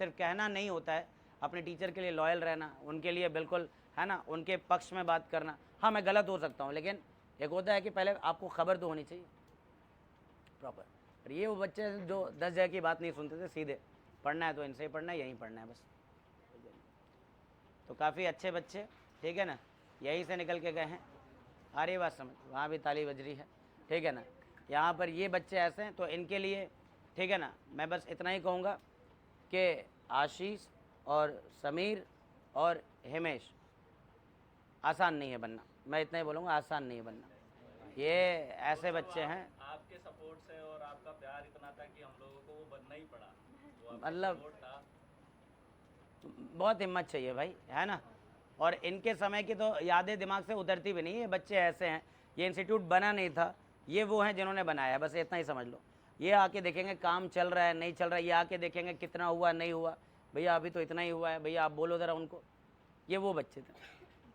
सिर्फ कहना नहीं होता है, अपने टीचर के लिए लॉयल रहना, उनके लिए बिल्कुल, है ना, उनके पक्ष में बात करना। हाँ मैं गलत हो सकता हूँ, लेकिन एक होता है कि पहले आपको खबर तो होनी चाहिए प्रॉपर। और ये वो बच्चे जो 10 जगह की बात नहीं सुनते थे, सीधे पढ़ना है तो इनसे ही पढ़ना है, यहीं पढ़ना है बस। तो काफ़ी अच्छे बच्चे, ठीक है ना, यहीं से निकल के गए हैं। आ रही बात समझ? वहाँ भी ताली बज रही है, ठीक है ना। यहाँ पर ये बच्चे ऐसे हैं, तो इनके लिए, ठीक है ना, मैं बस इतना ही कहूँगा कि आशीष और समीर और हिमेश, आसान नहीं है बनना, मैं इतना ही बोलूँगा, आसान नहीं है बनना। ये ऐसे बच्चे हैं,
आपके सपोर्ट से और आपका प्यार इतना था कि हम लोगों को वो बनना ही पड़ा। वो आपका
मतलब
सपोर्ट था।
बहुत हिम्मत चाहिए भाई, है ना। और इनके समय की तो यादें दिमाग से उतरती भी नहीं। ये बच्चे ऐसे हैं, ये इंस्टीट्यूट बना नहीं था, ये वो हैं जिन्होंने बनाया, बस इतना ही समझ लो। ये आके देखेंगे काम चल रहा है नहीं चल रहा है, ये आके देखेंगे कितना हुआ नहीं हुआ, भैया अभी तो इतना ही हुआ है, भैया आप बोलो ज़रा उनको। ये वो बच्चे थे।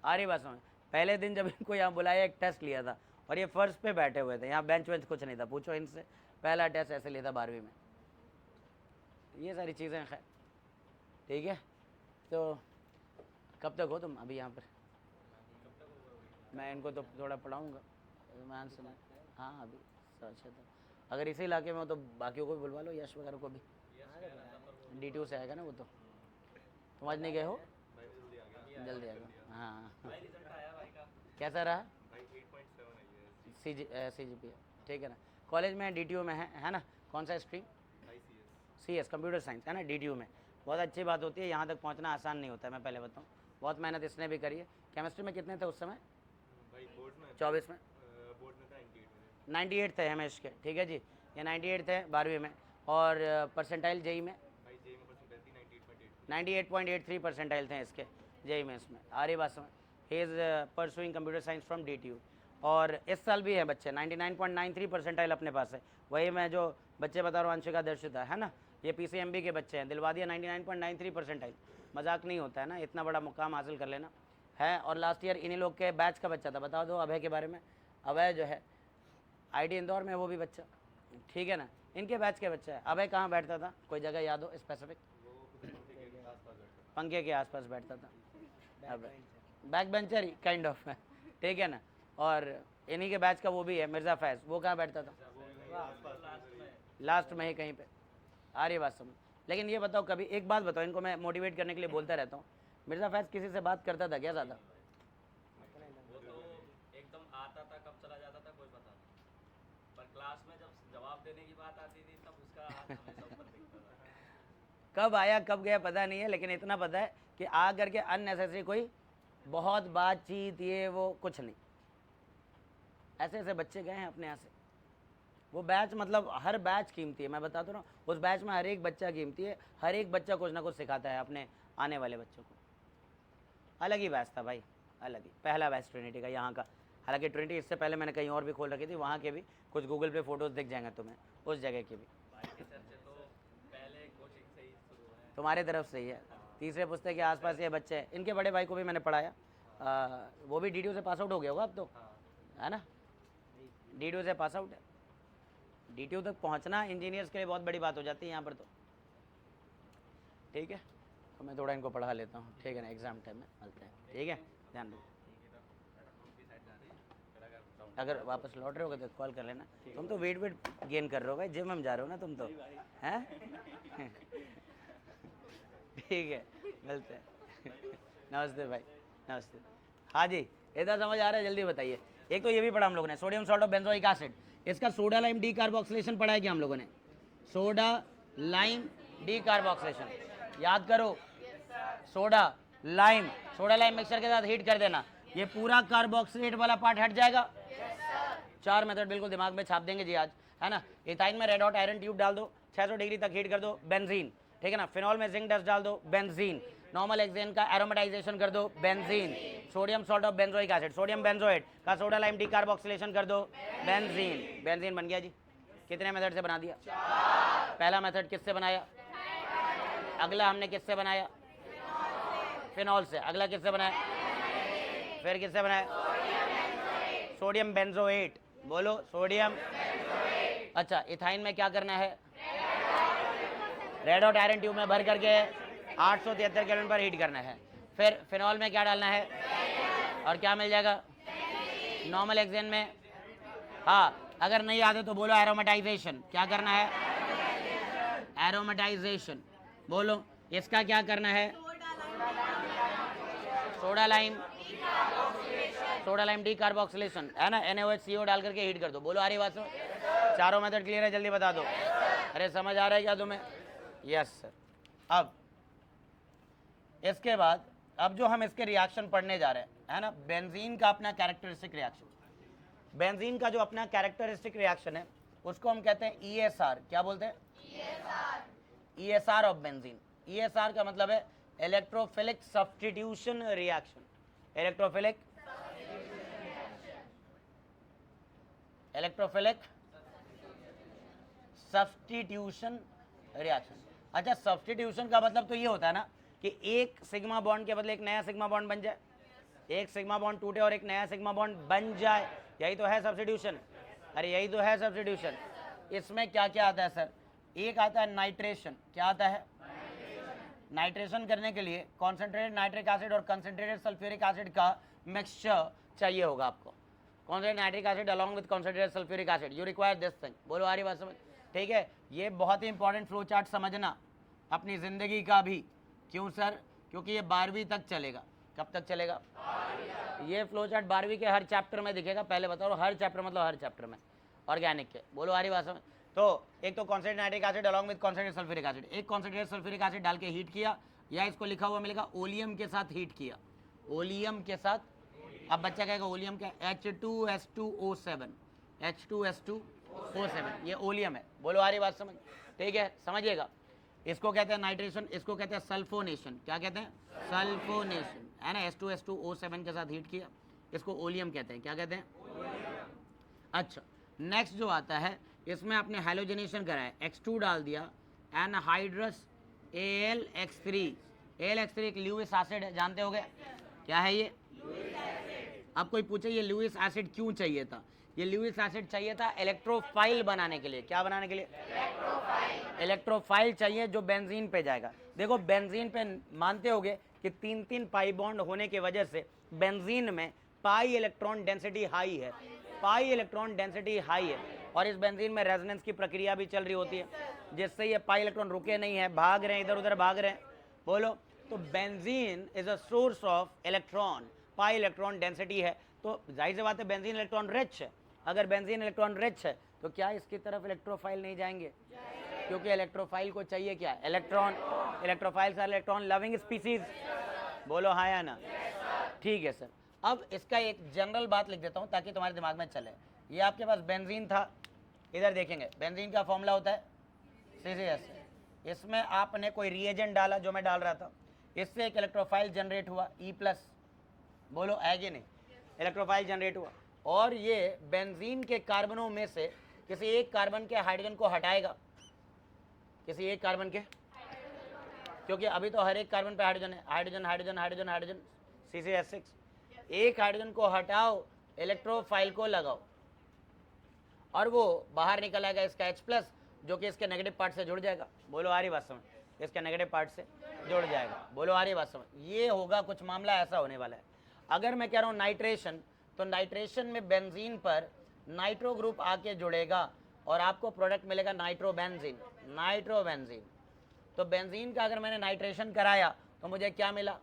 आ रही बात समझ? पहले दिन जब इनको यहाँ बुलाया, एक टेस्ट लिया था, और ये फर्श पे बैठे हुए थे, यहाँ बेंच वेंच कुछ नहीं था, पूछो इनसे, पहला टेस्ट ऐसे लिया था 12वीं में। ये सारी चीज़ें खैर ठीक है। तो कब तक हो तुम अभी यहाँ पर? मैं इनको तो थोड़ा पढ़ाऊँगा, मान सुना। हाँ अभी अच्छा था, अगर इसी इलाके में हो तो बाकियों को भी बुलवा लो, यश वगैरह को भी। DTU से आएगा ना वो तो। तुम आज नहीं गए हो? जल्दी आएगा। हाँ
भाई रिजल्ट आया भाई का।
कैसा रहा?
भाई 8.7 आई है।
CGPA ठीक है ना? कॉलेज में DTU में है ना? कौन सा स्ट्रीम?
भाई
CS कंप्यूटर साइंस है ना DTU में। बहुत अच्छी बात होती है, यहाँ तक पहुँचना आसान नहीं होता है, मैं पहले बताऊँ। बहुत मेहनत इसने भी करी है। केमिस्ट्री में कितने थे उस समय?
भाई बोर्ड में
24 में
बोर्ड में था 98 में।
98 थे हमें इसके, ठीक है जी। ये 98 थे 12वीं में। और परसेंटाइल जेई में
भाई जेई में परसेंटेज थी 98.8।
98.83 परसेंटाइल थे इसके जेई में। इसमें आ रही बात समझ? He is pursuing computer science from DTU। और इस साल भी है बच्चे 99.93 परसेंटाइल अपने पास है। वही मैं जो बच्चे बता रहा हूँ, अंशिका दर्शिता है ना, ये PCMB के बच्चे हैं। दिलवा दिया 99.93 परसेंटाइल, मजाक नहीं होता है ना, इतना बड़ा मुकाम हासिल कर लेना है। और लास्ट ईयर इन्हीं लोग के बैच का बच्चा था। बता दो अभय के बारे में। अभय जो है IT इंदौर में, वो भी बच्चा, ठीक है ना, इनके बैच के बच्चा है। अभय कहाँ बैठता था, कोई जगह याद हो स्पेसिफिक? पंखे के आसपास बैठता था। अब बैक बेंचर ही काइंड ऑफ है, ठीक है ना। और इन्हीं के बैच का वो भी है मिर्ज़ा फैज़, वो कहाँ बैठता था? लास्ट में ही कहीं पे। आ रही बात समझ? लेकिन ये बताओ, कभी एक बात बताओ, इनको मैं मोटिवेट करने के लिए बोलता रहता हूँ, मिर्ज़ा फैज़ किसी से बात करता था क्या ज़्यादा?
वो तो एकदम आता था, कब चला जाता था कोई पता नहीं। पर क्लास में जब जवाब देने की बात आती थी तब उसका हाथ हमेशा ऊपर दिखता था।
कब आया कब गया पता नहीं है, लेकिन इतना पता है कि आ करके अननेसेसरी कोई बहुत बातचीत ये वो कुछ नहीं। ऐसे ऐसे बच्चे गए हैं अपने यहाँ से। वो बैच मतलब हर बैच कीमती है, मैं बताता हूँ, उस बैच में हर एक बच्चा कीमती है। हर एक बच्चा कुछ ना कुछ सिखाता है अपने आने वाले बच्चों को। अलग ही बैच था भाई, अलग ही। पहला बैच ट्रिनिटी का यहाँ का। हालांकि ट्रिनिटी इससे पहले मैंने कहीं और भी खोल रखी थी, वहाँ के भी कुछ गूगल पे फ़ोटोज़ दिख जाएंगे तुम्हें उस जगह के भी।
भाई के चर्चे तो पहले कोचिंग से ही शुरू है।
तुम्हारे तरफ से ही है। तीसरे पुस्ते के आसपास ये बच्चे हैं। इनके बड़े भाई को भी मैंने पढ़ाया, वो भी DTU से पास आउट हो गया होगा अब तो, है ना? DTU से पास आउट है। DTU तक पहुंचना इंजीनियर्स के लिए बहुत बड़ी बात हो जाती है यहाँ पर तो, ठीक है। तो मैं थोड़ा इनको पढ़ा लेता हूँ, ठीक है ना, एग्जाम टाइम में मिलते हैं, ठीक है, ध्यान दो। अगर वापस लौट रहे होगे तो कॉल कर लेना। तुम तो वेट गेन कर रहे हो भाई, जिम में जा रहे हो ना तुम तो, हैं? ठीक है, मिलते हैं। नमस्ते भाई, नमस्ते। हाँ जी, इतना समझ आ रहा है? जल्दी बताइए। एक तो ये भी पढ़ा हम लोगों ने, sodium salt of benzoic acid. इसका सोडा लाइम डी कार्बोक्सिलेशन पढ़ा है क्या हम लोगों ने? सोडा लाइम डी कार्बोक्सिलेशन याद करो। सोडा लाइम मिक्सचर के साथ हीट कर देना, ये पूरा कार्बोक्सिलेट वाला पार्ट हट जाएगा। 4 मेथड बिल्कुल दिमाग में छाप देंगे जी आज, है ना। इथाइन में रेड हॉट आयरन ट्यूब डाल दो, 600 डिग्री तक हीट कर दो, बेंजीन, ठीक है ना। फिनॉल में जिंक डस्ट डाल दो, बेंजीन। नॉर्मल हेक्सेन का एरोमेटाइजेशन कर दो, benzene. Sodium salt of benzoic acid, sodium benzoate का सोडा लाइम डीकार्बोक्सिलेशन कर दो, बेंजीन। बेंजीन बन गया जी। कितने मेथड से बना दिया? पहला मेथड किससे बनाया? अगला हमने किससे बनाया? फिनॉल से। अगला किससे बनाया? फिर किससे बनाया? Sodium benzoate. बोलो, सोडियम। अच्छा, इथाइन में क्या करना है? रेड हॉट आयरन ट्यूब में भर करके 873 केल्विन पर हीट करना है। फिर फिनॉल में क्या डालना है? और क्या मिल जाएगा? नॉर्मल हेक्सेन में, हाँ, अगर नहीं आते तो बोलो एरोमेटाइजेशन। क्या करना है? एरोमेटाइजेशन। बोलो, इसका क्या करना है? सोडा लाइम डीकार्बोक्सिलेशन, है ना। NaOH डाल करके हीट कर दो। बोलो, आ रही बात सुनो? चारों मेथड क्लियर है? जल्दी बता दो। अरे समझ आ रहा है क्या तुम्हें? Yes sir. अब इसके बाद अब जो हम इसके रिएक्शन पढ़ने जा रहे हैं, है ना, बेंजीन का अपना कैरेक्टरिस्टिक रिएक्शन। बेंजीन का जो अपना कैरेक्टरिस्टिक रिएक्शन है उसको हम कहते हैं ESR। क्या बोलते हैं? ESR of benzene. ESR का मतलब है electrophilic substitution reaction. Electrophilic substitution reaction. अच्छा, सब्स्टिट्यूशन का मतलब तो ये होता है ना कि एक सिग्मा बॉन्ड के बदले एक नया सिग्मा बॉन्ड बन जाए, एक सिग्मा बॉन्ड टूटे और एक नया सिग्मा बॉन्ड बन जाए, यही तो है सब्स्टिट्यूशन। अरे यही तो है सब्स्टिट्यूशन। इसमें क्या क्या आता है सर? एक आता है नाइट्रेशन। क्या आता है? नाइट्रेशन करने के लिए कॉन्सेंट्रेटेड नाइट्रिक एसिड और कंसेंट्रेटेड सल्फ्यूरिक एसिड का मिक्सचर चाहिए होगा आपको। Concentrated nitric acid along with concentrated sulphuric acid, you require this thing. बोलो आ रही बात समझ? ठीक है, ये बहुत ही इंपॉर्टेंट फ्लो चार्ट समझना अपनी ज़िंदगी का भी। क्यों सर? क्योंकि ये 12वीं तक चलेगा। कब तक चलेगा? ये फ्लो चार्ट 12वीं के हर चैप्टर में दिखेगा। पहले बताओ, हर चैप्टर मतलब हर चैप्टर में, ऑर्गेनिक के। बोलो आ रही बात समझ? तो एक तो concentrated nitric acid along with concentrated sulphuric acid, एक कॉन्सेंट्रेटेड सल्फ्यूरिक एसिड डाल के हीट किया, या इसको लिखा हुआ मिलेगा ओलियम के साथ हीट किया, ओलियम के साथ। अब बच्चा कहेगा ओलियम क्या? H2S2O7, H2S2O7, ये ओलियम है। बोलो आ रही बात समझ? ठीक है, समझिएगा। इसको कहते हैं नाइट्रेशन, इसको कहते हैं सल्फोनेशन। क्या कहते हैं? सल्फोनेशन, है ना। H2S2O7 के साथ हीट किया, इसको ओलियम कहते हैं। क्या कहते हैं? अच्छा, नेक्स्ट जो आता है, इसमें आपने हैलोजनेशन कराया, X2 डाल दिया, एनहाइड्रस AlX3। AlX3 एक ल्यूइस एसिड है, जानते होगे क्या है ये? अब कोई पूछे ये ल्यूइस एसिड क्यों चाहिए था? ये ल्यूइस एसिड चाहिए था इलेक्ट्रोफाइल बनाने के लिए। क्या बनाने के लिए? इलेक्ट्रोफाइल चाहिए जो बेंजीन पे जाएगा। देखो बेंजीन पे मानते होगे कि 3-3 पाई बॉन्ड होने की वजह से बेंजीन में पाई इलेक्ट्रॉन डेंसिटी हाई है, पाई इलेक्ट्रॉन डेंसिटी हाई है, और इस बेंजीन में रेजोनेंस की प्रक्रिया भी चल रही होती है, जिससे ये पाई इलेक्ट्रॉन रुके नहीं है, भाग रहे हैं, इधर उधर भाग रहे हैं। बोलो, तो benzene is a source of electron, pi electron density है, तो जाहिर सी बात है बेंजीन इलेक्ट्रॉन रिच है। अगर बेंजीन इलेक्ट्रॉन रिच है तो क्या इसकी तरफ इलेक्ट्रोफाइल नहीं जाएंगे? क्योंकि इलेक्ट्रोफाइल को चाहिए क्या? Electron. Electrophiles are electron loving species. बोलो हाँ या ना? ठीक है सर। अब इसका एक जनरल बात लिख देता हूँ ताकि तुम्हारे दिमाग में चले। ये आपके पास बेंजीन था, इधर देखेंगे बेंजीन का फॉर्मूला होता है CCS। इसमें आपने कोई रिएजेंट डाला, जो मैं डाल रहा था, इससे एक इलेक्ट्रोफाइल जनरेट हुआ E+। बोलो है कि नहीं? इलेक्ट्रोफाइल जनरेट हुआ, और ये बेंजीन के कार्बनों में से किसी एक कार्बन के हाइड्रोजन को हटाएगा, किसी एक कार्बन के, क्योंकि अभी तो हर एक कार्बन पे हाइड्रोजन है, hydrogen hydrogen hydrogen hydrogen, CCS6। एक हाइड्रोजन को हटाओ, इलेक्ट्रोफाइल को लगाओ, और वो बाहर निकल आएगा इसका H+, जो कि इसके नेगेटिव पार्ट से जुड़ जाएगा। बोलो आ रही बात समझ? इसके नेगेटिव पार्ट से जुड़ जाएगा। बोलो आ रही बात समझ? ये होगा कुछ मामला ऐसा होने वाला है। अगर मैं कह रहा हूँ नाइट्रेशन, तो नाइट्रेशन में बेंजीन पर नाइट्रो ग्रुप आके जुड़ेगा और आपको प्रोडक्ट मिलेगा नाइट्रोबेंजीन, नाइट्रोबेंजीन। तो बेंजीन का अगर मैंने नाइट्रेशन कराया तो मुझे क्या मिला?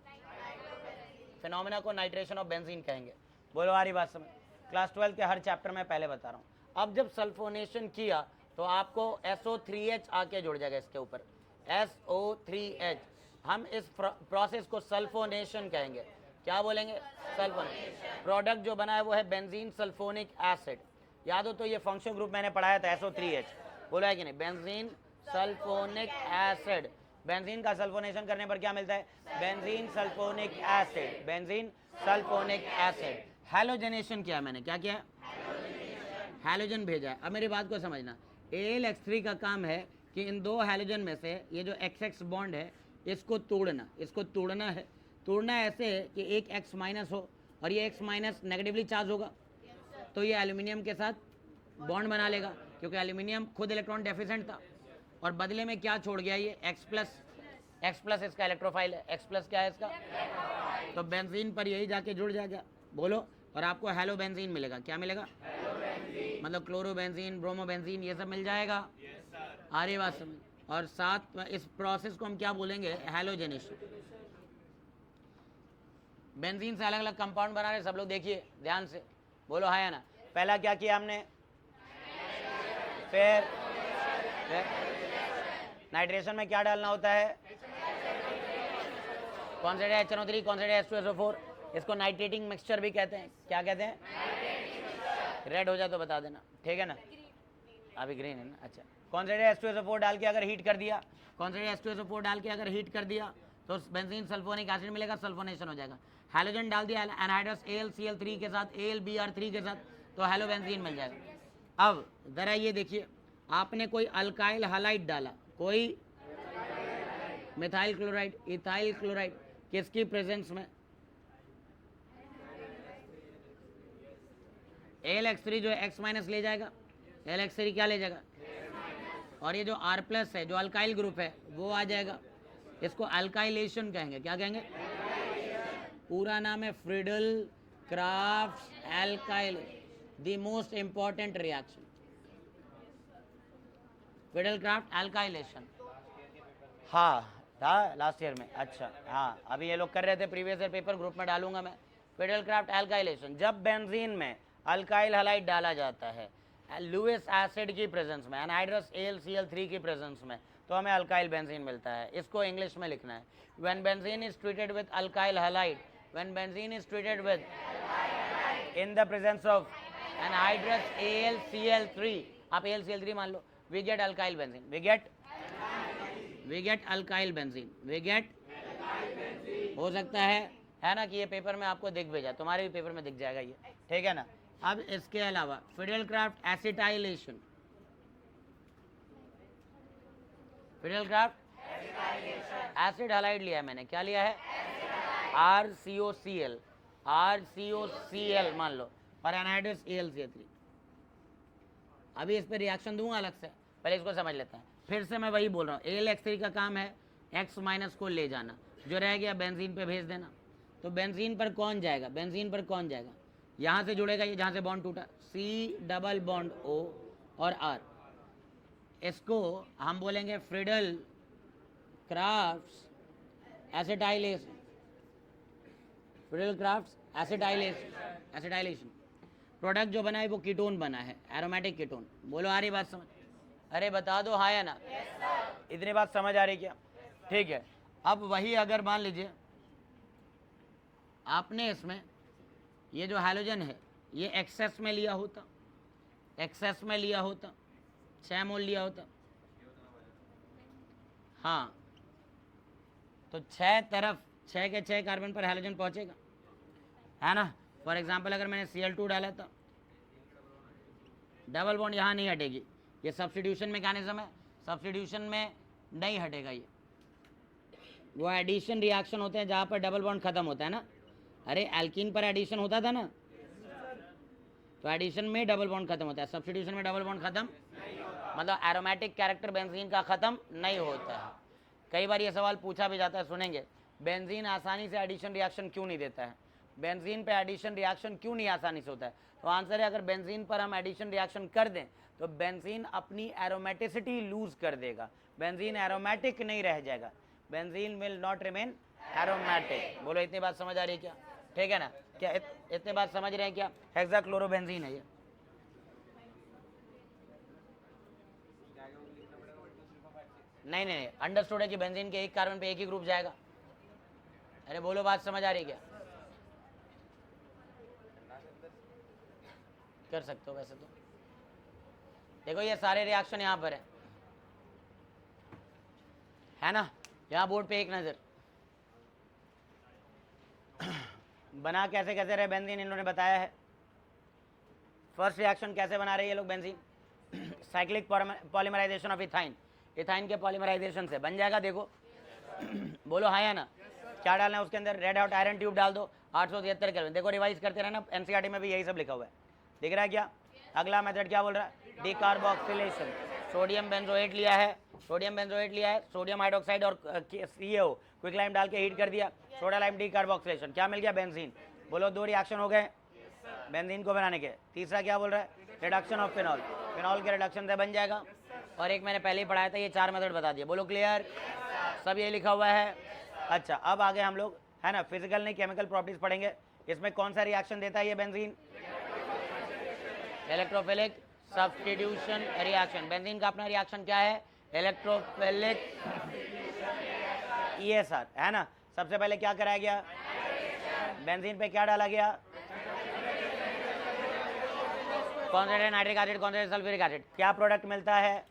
फिनोमेना को नाइट्रेशन ऑफ बेंजीन कहेंगे। बोलो आ रही बात समझ? क्लास 12 के हर चैप्टर में पहले बता रहा हूँ। अब जब सल्फोनेशन किया तो आपको SO3H आके जुड़ जाएगा इसके ऊपर, SO3H। हम इस प्रोसेस को सल्फोनेशन कहेंगे। क्या बोलेंगे? सल्फोनेशन। प्रोडक्ट जो बना है वो है बेंजीन सल्फोनिक एसिड। याद हो तो ये फंक्शनल ग्रुप मैंने पढ़ाया था, SO3H। बोला है कि नहीं? Benzene sulphonic acid. बेंजीन का सल्फोनेशन करने पर क्या मिलता है? Benzene sulphonic acid, benzene sulphonic acid. Halogenation किया मैंने, क्या किया? हैलोजन भेजा है। अब मेरी बात को समझना, AlX3 का काम है कि इन दो हैलोजन में से ये जो XX बॉन्ड है इसको तोड़ना, इसको तोड़ना है। तोड़ना ऐसे है कि एक X- हो और ये X- नेगेटिवली चार्ज होगा, तो ये एल्यूमिनियम के साथ बॉन्ड बना लेगा, क्योंकि एल्यूमिनियम खुद इलेक्ट्रॉन डेफिशिएंट था, और बदले में क्या छोड़ गया? ये X+ इसका इलेक्ट्रोफाइल है। X+ क्या है इसका? तो बेंजीन पर यही जाके जुड़ जाएगा। बोलो, और आपको हेलो बेंजीन मिलेगा। क्या मिलेगा? मतलब क्लोरोबेंजीन, ब्रोमोबेंजीन, ये सब मिल जाएगा। आ रही बात समझ? और साथ इस प्रोसेस को हम क्या बोलेंगे? हैलोजनेशन। बेंजीन से अलग अलग कंपाउंड बना रहे सब लोग, देखिए ध्यान से। बोलो हाँ या ना? पहला क्या किया हमने? फिर नाइट्रेशन में क्या डालना होता है? Concentrated HNO3, concentrated H2SO4। इसको नाइट्रेटिंग मिक्सचर भी कहते हैं। क्या कहते हैं? रेड हो जाए तो बता देना, ठीक है ना? अभी ग्रीन है ना? अच्छा। कॉन्सेंट्रेटेड H2SO4 डाल के अगर हीट कर दिया, कॉन्सेंट्रेटेड H2SO4 डाल के अगर हीट कर दिया तो बेंजीन सल्फोनिक एसिड मिलेगा, सल्फोनेशन हो जाएगा। हैलोजन डाल दिया एनहाइड्रस AlCl3 के साथ, AlBr3 के साथ, तो हेलो बेंजीन मिल जाएगा। अब ज़रा ये देखिए, आपने कोई अल्काइल हैलाइड डाला, कोई मिथाइल क्लोराइड, इथाइल क्लोराइड, किसकी प्रेजेंस में? AlX3 जो X- ले जाएगा, AlX3 क्या ले जाएगा? और ये जो R+ है, जो अल्काइल ग्रुप है, वो आ जाएगा। इसको अल्काइलेशन कहेंगे। क्या कहेंगे? पूरा नाम है Friedel Crafts alkyl, the most important reaction, Friedel Crafts alkylation. हाँ था लास्ट ईयर में। अच्छा हाँ, अभी ये लोग कर रहे थे प्रीवियस ईयर पेपर, ग्रुप में डालूंगा मैं। फ्रिडल क्राफ्ट एल्काइलेशन, जब बेंजीन में अल्काइल हलाइड डाला जाता है लुइस एसिड की प्रेजेंस में, एनहाइड्रस AlCl3 की प्रेजेंस में, तो हमें अल्काइल बेंजीन मिलता है। इसको इंग्लिश में लिखना है, when benzene is treated with alkyl halide, when benzene is treated with in the presence of anhydrous AlCl3, आप AlCl3 मान लो, we get alkyl benzene, we get alkyl benzene, we get. हो सकता है ना कि ये पेपर में आपको दिख भेजा, तुम्हारे भी पेपर में दिख जाएगा ये, ठीक है ना। अब इसके अलावा Friedel Crafts acetylation, Friedel Crafts acid halide लिया है मैंने, क्या लिया है? RCOCl मान लो, और एनहाइड्रस AlCl3। अभी इस पे रिएक्शन दूंगा अलग से, पहले इसको समझ लेते हैं। फिर से मैं वही बोल रहा हूँ, AlX3 का काम है X माइनस को ले जाना, जो रह गया बेंजीन पे भेज देना। तो बेंजीन पर कौन जाएगा? बेंजीन पर कौन जाएगा? यहाँ से जुड़ेगा ये, जहाँ से बॉन्ड टूटा, C डबल बॉन्ड O और R। इसको हम बोलेंगे Friedel Crafts acetylation, Friedel Crafts acetylation. Product जो बना है वो कीटोन बना है, एरोमेटिक कीटोन। बोलो आ रही बात समझ? अरे बता दो हाँ या ना। इतनी बात समझ आ रही क्या? ठीक है। अब वही अगर मान लीजिए आपने इसमें ये जो हैलोजन है ये एक्सेस में लिया होता, 6 मोल लिया होता, हाँ, तो 6 तरफ 6 के 6 कार्बन पर हैलोजन पहुंचेगा, है ना। फॉर एग्जांपल अगर मैंने Cl2 डाला था, डबल बॉन्ड यहाँ नहीं हटेगी, ये सब्स्टिट्यूशन मैकेनिज्म है, सब्स्टिट्यूशन में नहीं हटेगा। ये वो एडिशन रिएक्शन होते हैं जहाँ पर डबल बॉन्ड खत्म होता है ना। अरे एल्कीन पर एडिशन होता था ना, तो एडिशन में डबल बॉन्ड खत्म होता है, सब्स्टिट्यूशन में डबल बॉन्ड खत्म, मतलब एरोमेटिक कैरेक्टर बेंजीन का खत्म नहीं होता है। कई बार ये सवाल पूछा भी जाता है, सुनेंगे, बेंजीन आसानी से एडिशन रिएक्शन क्यों नहीं देता है? बेंजीन पे एडिशन रिएक्शन क्यों नहीं आसानी से होता है? तो आंसर है, अगर बेंजीन पर हम एडिशन रिएक्शन कर दें तो बेंजीन अपनी एरोमेटिसिटी लूज कर देगा, बेंजीन एरोमेटिक नहीं रह जाएगा, benzene will not remain aromatic. बोलो इतनी बात समझ आ रही है क्या? ठीक है ना। क्या इतने बात समझ रहे हैं क्या? हेक्साक्लोरोबेंजीन है ये। नहीं, अंडरस्टूड है कि बेंजीन के एक कार्बन पे एक ही ग्रुप जाएगा। अरे बोलो बात समझ आ रही है क्या? कर सकते हो वैसे तो। देखो ये सारे रिएक्शन यहाँ पर है ना। यहाँ बोर्ड पे एक नज़र। बना कैसे कैसे रहे बेंजीन, इन्होंने बताया है। फर्स्ट रिएक्शन कैसे बना रहे हैं ये लोग benzene? Cyclic polymerization of ethyne, ethyne के पॉलीमराइजेशन से बन जाएगा। देखो बोलो हाँ या ना। क्या डालना है उसके अंदर? रेड हॉट आयरन ट्यूब डाल दो, 873 केल्विन। देखो रिवाइज करते रहना, एनसीईआरटी में भी यही सब लिखा हुआ है, दिख रहा है क्या? अगला मेथड क्या बोल रहा है? डिकार्बोक्सिलेशन। सोडियम बेंजोएट लिया है, सोडियम हाइड्रोक्साइड और CaO क्विक लाइम डाल के हीट कर दिया, सोडा लाइम डिकार्बोक्सिलेशन, क्या मिल गया? बेंजीन। बोलो 2 रिएक्शन हो गए बेंजीन को बनाने के। तीसरा क्या बोल रहा है? रिडक्शन ऑफ फिनॉल, फिनॉल के रिडक्शन से बन जाएगा। और एक मैंने पहले ही पढ़ाया था, ये 4 मेथड बता दिए। बोलो क्लियर? सब ये लिखा हुआ है। अच्छा अब आगे हम लोग है ना फिजिकल नहीं केमिकल प्रॉपर्टीज पढ़ेंगे। इसमें कौन सा रिएक्शन देता है ये benzene? Electrophilic substitution reaction. Benzene का अपना रिएक्शन क्या है? इलेक्ट्रोफिलिक ESR, है ना। सबसे पहले क्या कराया गया? बेंजीन पे क्या डाला गया? Concentrated nitric acid, concentrated sulphuric acid. क्या प्रोडक्ट मिलता है?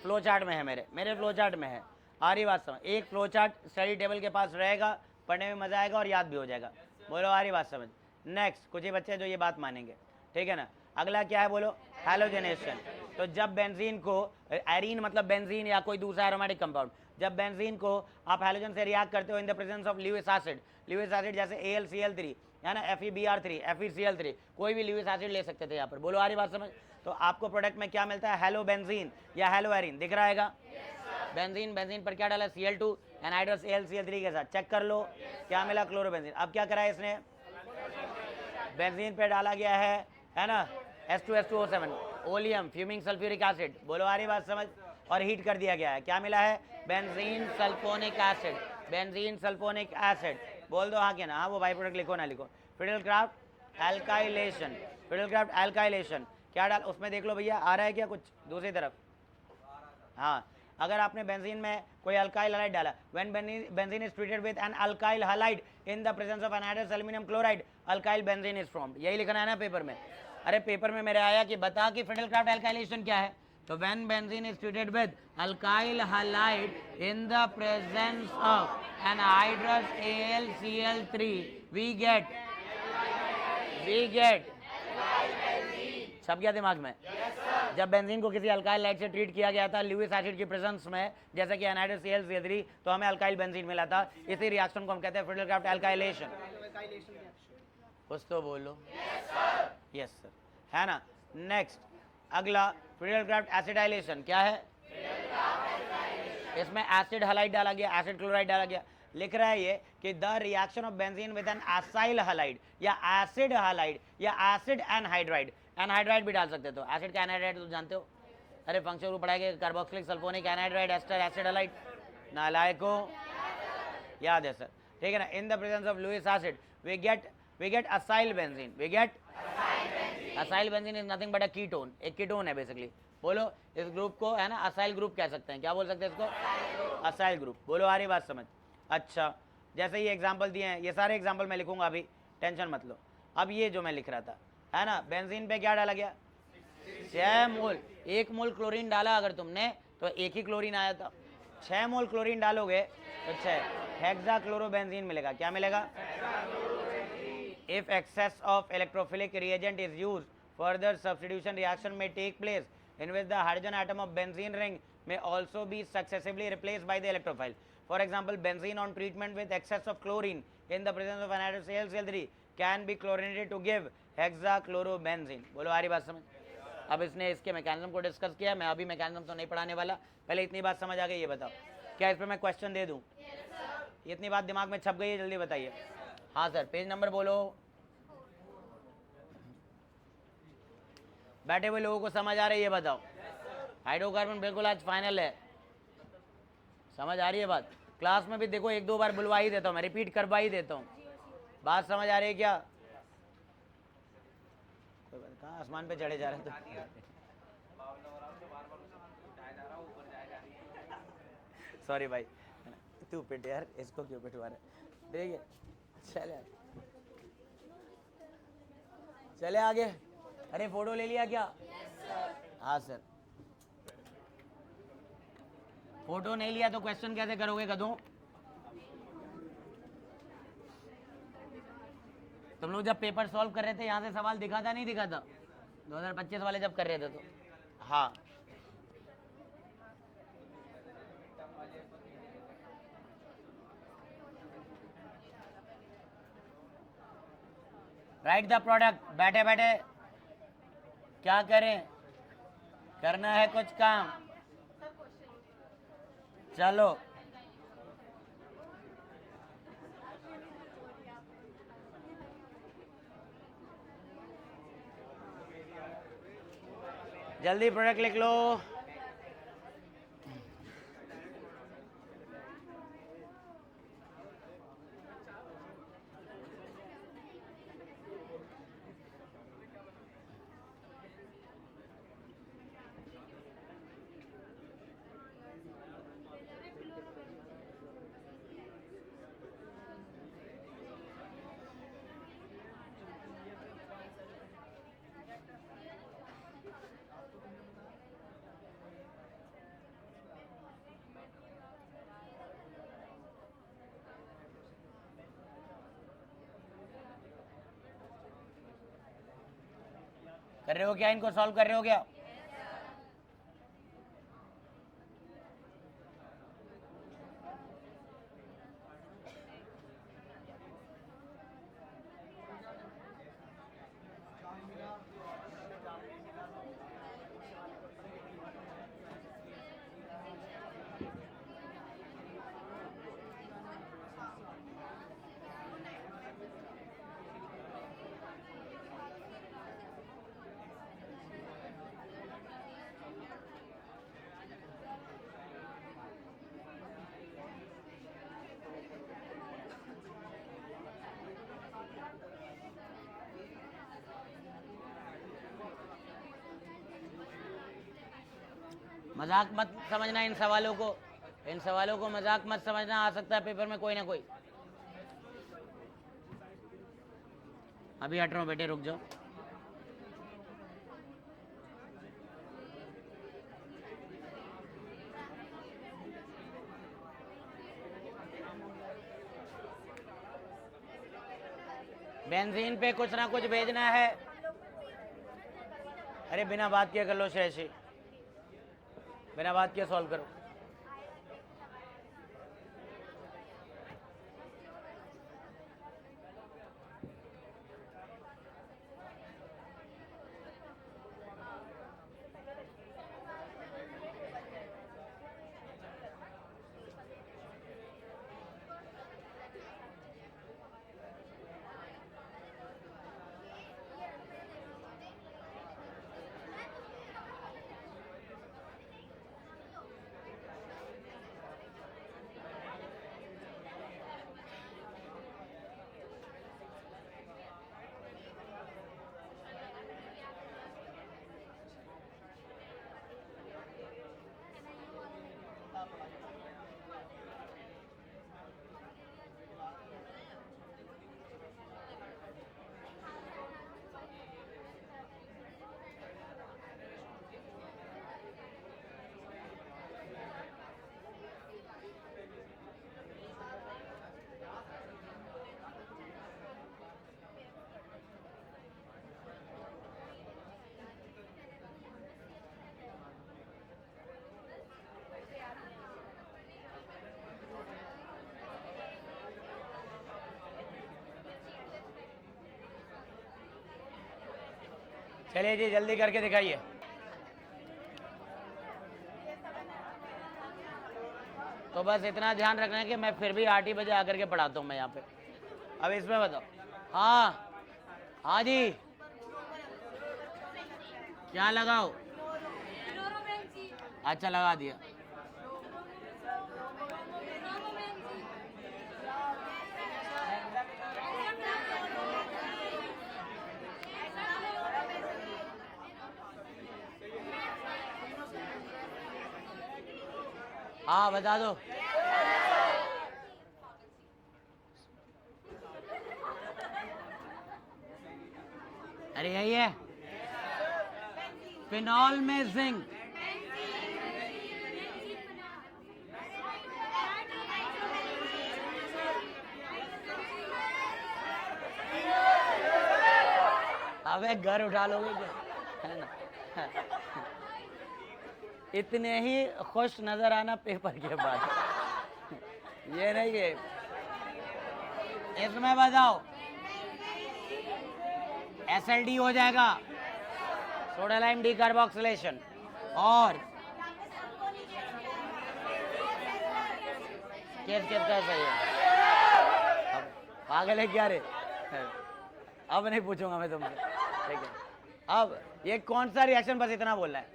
फ्लो चार्ट में है, मेरे फ्लो चार्ट में है। आ रही बात समझ? एक फ्लो चार्ट स्टडी टेबल के पास रहेगा, पढ़ने में मजा आएगा और याद भी हो जाएगा। बोलो आ रही बात समझ? नेक्स्ट कुछ ही बच्चे जो ये बात मानेंगे, ठीक है ना। अगला क्या है बोलो? हैलोजनेशन। तो जब बेंजीन को, एरीन मतलब बेंजीन या कोई दूसरा एरोमेटिक कंपाउंड, जब बेंजीन को आप हैलोजन से रिएक्ट करते हो इन the presence of Lewis acid, जैसे AlCl3 है ना, FeBr3, FeCl3, कोई भी ल्यूइस एसिड ले सकते थे यहाँ पर। बोलो आ रही बात समझ? तो आपको प्रोडक्ट में क्या मिलता है? हेलो बेंजीन या हेलो एरीन, दिख रहा है? बेंजीन, बेंजीन पर क्या डाला Cl2 एनहाइड्रस AlCl3 के साथ, चेक कर लो क्या मिला क्लोरोबेंजीन। अब क्या करा है इसने, बेंजीन पे डाला गया है ना H2SO7 oleum fuming sulphuric acid, बोलो आ रही बात समझ, और हीट कर दिया गया है, क्या मिला है benzene sulphonic acid, benzene sulphonic acid, बोल दो हाँ क्या ना, हाँ वो बाई प्रोडक्ट लिखो ना लिखो। फिडेलक्राफ्ट एल्काइलेशन, फिडेलक्राफ्ट एल्काइलेशन क्या डाल उसमें देख लो भैया, आ रहा है क्या कुछ दूसरी तरफ, हाँ अगर आपने बेंजीन में कोई अल्काइल हलाइड डाला, when benzene is treated with an alkyl halide in the presence of anhydrous aluminium chloride, alkyl benzene is formed, यही लिखना है ना पेपर में। अरे पेपर में मेरे आया कि बता कि फिडेलक्राफ्ट एल्काइलेशन क्या है, तो when benzene is treated with alkyl halide in the presence of anhydrous AlCl3 we get सब क्या दिमाग में, जब बेंजीन को किसी अल्काइल लाइट से ट्रीट किया गया था ल्यूइस एसिड की प्रेजेंस में, जैसे कि एनहाइड्रस AlCl3, तो हमें अल्काइल बेंजीन मिला था, इसी रिएक्शन को हम कहते हैं फिडेलक्राफ्ट एल्काइलेशन। कुछ तो बोलो, यस सर, है ना। नेक्स्ट अगला फिडेलक्राफ्ट एसिडाइलेशन क्या है, इसमें एसिड हलाइड डाला गया, एसिड क्लोराइड डाला गया, लिख रहा है ये कि the reaction of benzene with an acyl halide या एसिड हलाइड या एसिड एनहाइड्राइड, एनहाइड्राइड भी डाल सकते हो, एसिड का एनहाइड्राइड तो जानते हो, अरे फंक्शन ग्रुप पढ़ाएंगे, carboxylic sulphonic anhydride ester acid halide, नालायको याद है सर, ठीक है ना। In the presence of Lewis acid we get acyl benzene, we get acyl benzene is nothing but a ketone, एक कीटोन है बेसिकली, बोलो इस ग्रुप को है ना असाइल ग्रुप कह सकते हैं, क्या बोल सकते हैं इसको, असाइल ग्रुप, बोलो आ रही बात समझ। अच्छा जैसे ये एग्जाम्पल दिए हैं, ये सारे एग्जाम्पल मैं लिखूंगा अभी, टेंशन मत लो। अब ये जो मैं लिख रहा था है ना, बेंजीन पे क्या डाला गया 6 मोल, 1 मोल क्लोरीन डाला अगर तुमने तो 1 ही क्लोरीन आया था, 6 मोल क्लोरीन डालोगे तो 6 हेक्सा क्लोरोबेंजीन मिलेगा, क्या मिलेगा। If excess of electrophilic reagent is used, further substitution reaction may take place in which the hydrogen atom of benzene ring may also be successively replaced by the electrophile. For example, benzene on treatment with excess of chlorine in the presence of anhydrous AlCl3 can be chlorinated to give hexachlorobenzene. बोलो आ रही बात समझ। अब इसने इसके mechanism को discuss किया, मैं अभी मैकेनिज्म तो नहीं पढ़ाने वाला, पहले इतनी बात समझ आ गई, ये बताओ क्या इस पर मैं क्वेश्चन दे दूं, इतनी बात दिमाग में छप गई है, जल्दी बताइए। हाँ सर, पेज नंबर बोलो। बैठे हुए लोगों को समझ आ रही है बताओ, हाइड्रोकार्बन बिल्कुल आज फाइनल है, समझ आ रही है बात। क्लास में भी देखो 1-2 बार बुलवा ही देता हूँ मैं, रिपीट करवा ही देता हूँ, बात समझ आ रही है क्या। कहाँ आसमान पे चढ़े जा रहे थे सॉरी भाई, तू पिट यार, इसको क्यों पिटवा रहे, ठीक है चले चले आगे। अरे फोटो ले लिया क्या, हाँ सर, फोटो नहीं लिया तो क्वेश्चन कैसे करोगे कदों, तुम लोग जब पेपर सॉल्व कर रहे थे यहाँ से सवाल दिखा था नहीं दिखा था, 2025 वाले जब कर रहे थे तो, हाँ राइट द प्रोडक्ट, बैठे बैठे क्या करें, करना है कुछ काम, चलो जल्दी प्रोडक्ट लिख लो। कर रहे हो क्या, इनको सॉल्व कर रहे हो क्या, मजाक मत समझना इन सवालों को मजाक मत समझना, आ सकता है पेपर में कोई ना कोई। अभी हट रहा हूँ बेटे, रुक जाओ। बेंजीन पे कुछ ना कुछ भेजना है। अरे बिना बात किए कर लो शेषी, बिना बात किए सॉल्व करो। चलिए जी जल्दी करके दिखाइए। तो बस इतना ध्यान रखना है कि मैं फिर भी 8 ही बजे आकर के पढ़ाता हूँ मैं यहाँ पे। अब इसमें बताओ। हाँ हाँ जी, क्या लगाओ? अच्छा लगा दिया। हाँ बता दो। अरे यही है, फिनॉल में जिंक। अबे घर उठा लोगे क्या, है ना? इतने ही खुश नजर आना पेपर के बाद, ये नहीं है। इसमें बताओ SLD हो जाएगा, सोडा लाइम डीकार्बोक्सिलेशन, और किसका सही है? अब पागल है क्या रे? अब नहीं पूछूंगा मैं तुमसे, ठीक है? अब ये कौन सा रिएक्शन, बस इतना बोलना है।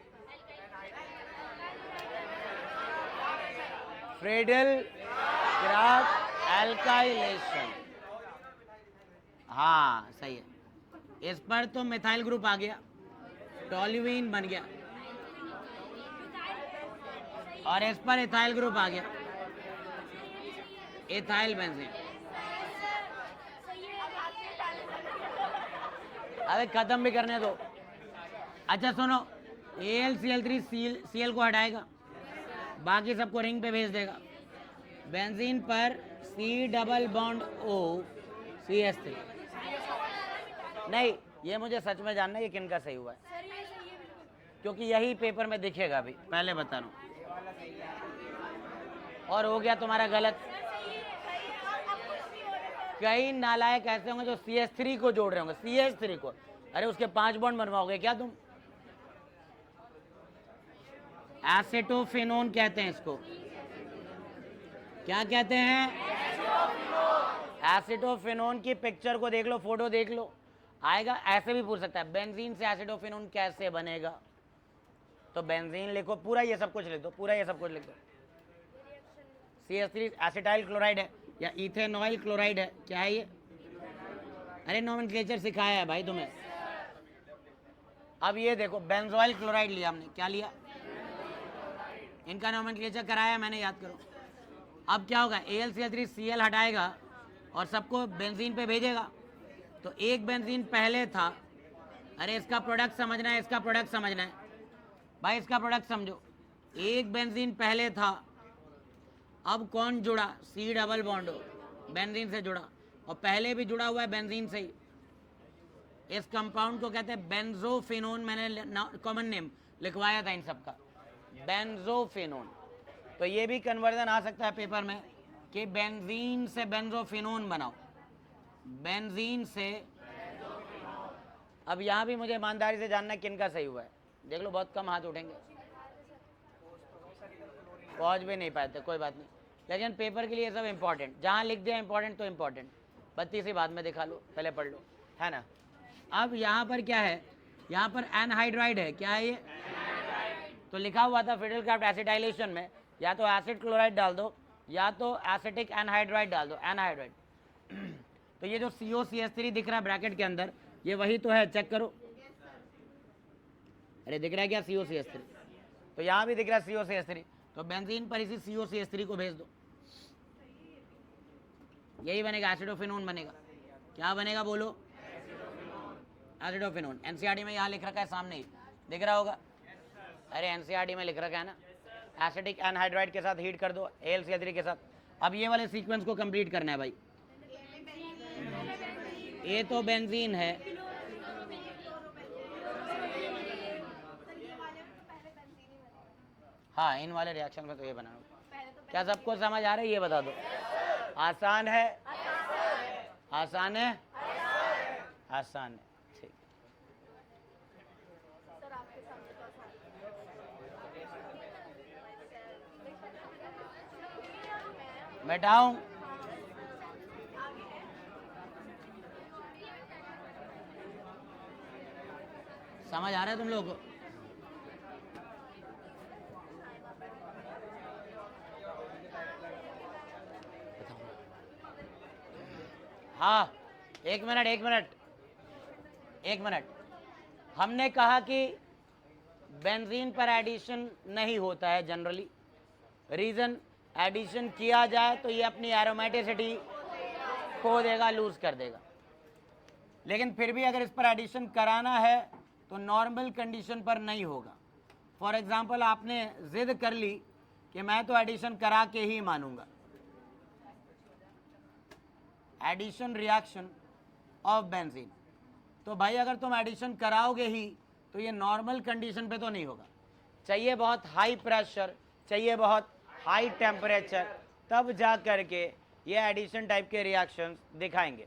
फ्रेडल क्राफ्ट एल्काइलेशन, हाँ सही है। इस पर तो मिथाइल ग्रुप आ गया, टोल्यूइन बन गया, और इस पर इथाइल ग्रुप आ गया, इथाइल बेंजीन। अरे खत्म भी करने दो। अच्छा सुनो, AlCl3 Cl को हटाएगा, बाकी सबको रिंग पे भेज देगा। बेंजीन पर C double bond O CH3। नहीं, ये मुझे सच में जानना है ये किनका सही हुआ है, क्योंकि यही पेपर में दिखेगा अभी, पहले बता रहा हूँ। और हो गया तुम्हारा गलत। कई नालायक ऐसे होंगे जो CH3 को जोड़ रहे होंगे, CH3 को। अरे उसके 5 बॉन्ड बनवाओगे क्या तुम? एसिटोफेनोन कहते हैं इसको। क्या कहते हैं? एसिटोफेनोन की पिक्चर को देख लो, फोटो देख लो, आएगा। ऐसे भी पूछ सकता है, बेंजीन से एसिटोफेनोन कैसे बनेगा? तो बेंजीन लिखो, पूरा ये सब कुछ लिख दो, पूरा ये सब कुछ लिख दो। CH3 एसिटाइल क्लोराइड है या इथेनॉइल क्लोराइड है, क्या है ये? अरे नोमेनक्लेचर सिखाया है भाई तुम्हें। अब ये देखो, बेंजोइल क्लोराइड लिया हमने, क्या लिया? इनका नोमेनक्लेचर कराया मैंने, याद करो। अब क्या होगा, AlCl3Cl हटाएगा और सबको बेंजीन पे भेजेगा। तो एक बेंजीन पहले था, अरे इसका प्रोडक्ट समझना है, इसका प्रोडक्ट समझना है भाई, इसका प्रोडक्ट समझो। एक बेंजीन पहले था, अब कौन जुड़ा, C डबल बॉन्ड बेंजीन से जुड़ा, और पहले भी जुड़ा हुआ है बेंजीन से ही। इस कंपाउंड को कहते हैं बेंजोफिनोन, मैंने कॉमन नेम लिखवाया था इन सबका, बेंजोफिनोन। तो ये भी कन्वर्जन आ सकता है पेपर में कि बेंजीन से बेंजोफिनोन बनाओ, बेंजीन से। अब यहाँ भी मुझे ईमानदारी से जानना है किन का सही हुआ है, देख लो बहुत कम हाथ उठेंगे, पहुँच भी नहीं पाते, कोई बात नहीं, लेकिन पेपर के लिए ये सब इंपॉर्टेंट, जहाँ लिख दिया इंपॉर्टेंट तो इंपॉर्टेंट, 32 ही बाद में दिखा लो, पहले पढ़ लो, है ना। अब यहाँ पर क्या है, यहाँ पर एनहाइड्राइड है, क्या है ये, तो लिखा हुआ था फिडेलक्राफ्ट एसिटाइलेशन में, या तो एसिड क्लोराइड डाल दो या तो एसिटिक एनहाइड्राइड डाल दो, एनहाइड्राइड। तो ये जो COCH3 दिख रहा है ब्रैकेट के अंदर, ये वही तो है, चेक करो। अरे दिख रहा है क्या COCH3, तो यहाँ भी दिख रहा है COCH3, तो बेंजीन पर इसी COCH3 को भेज दो, यही बनेगा, एसिडोफिनोन बनेगा। क्या बनेगा बोलो, एसिडोफिनोन। NCERT में यहाँ लिख रखा है, सामने ही दिख रहा होगा, अरे NCERT में लिख रखा है ना, एसिटिक एनहाइड्राइड के साथ हीट कर दो AlCl3 के साथ। अब ये वाले सीक्वेंस को कंप्लीट करना है भाई, ये तो बेंजीन है, हाँ इन वाले रिएक्शन में तो ये बना। क्या सबको समझ आ रहा है, ये बता दो। आसान है, आसान है, आसान है, ठीक। बैठाऊं, समझ आ रहा है तुम लोग को? हाँ, एक मिनट एक मिनट एक मिनट, हमने कहा कि बेंजीन पर एडिशन नहीं होता है जनरली, रीज़न एडिशन किया जाए तो ये अपनी एरोमेटिसिटी खो देगा, लूज कर देगा। लेकिन फिर भी अगर इस पर एडिशन कराना है तो नॉर्मल कंडीशन पर नहीं होगा। फॉर एग्जांपल आपने जिद कर ली कि मैं तो एडिशन करा के ही मानूंगा, एडिशन रिएक्शन ऑफ बेंजीन, तो भाई अगर तुम एडिशन कराओगे ही तो ये नॉर्मल कंडीशन पे तो नहीं होगा, चाहिए बहुत हाई प्रेशर, चाहिए बहुत हाई टेम्परेचर, तब जा करके ये एडिशन टाइप के रिएक्शंस दिखाएंगे।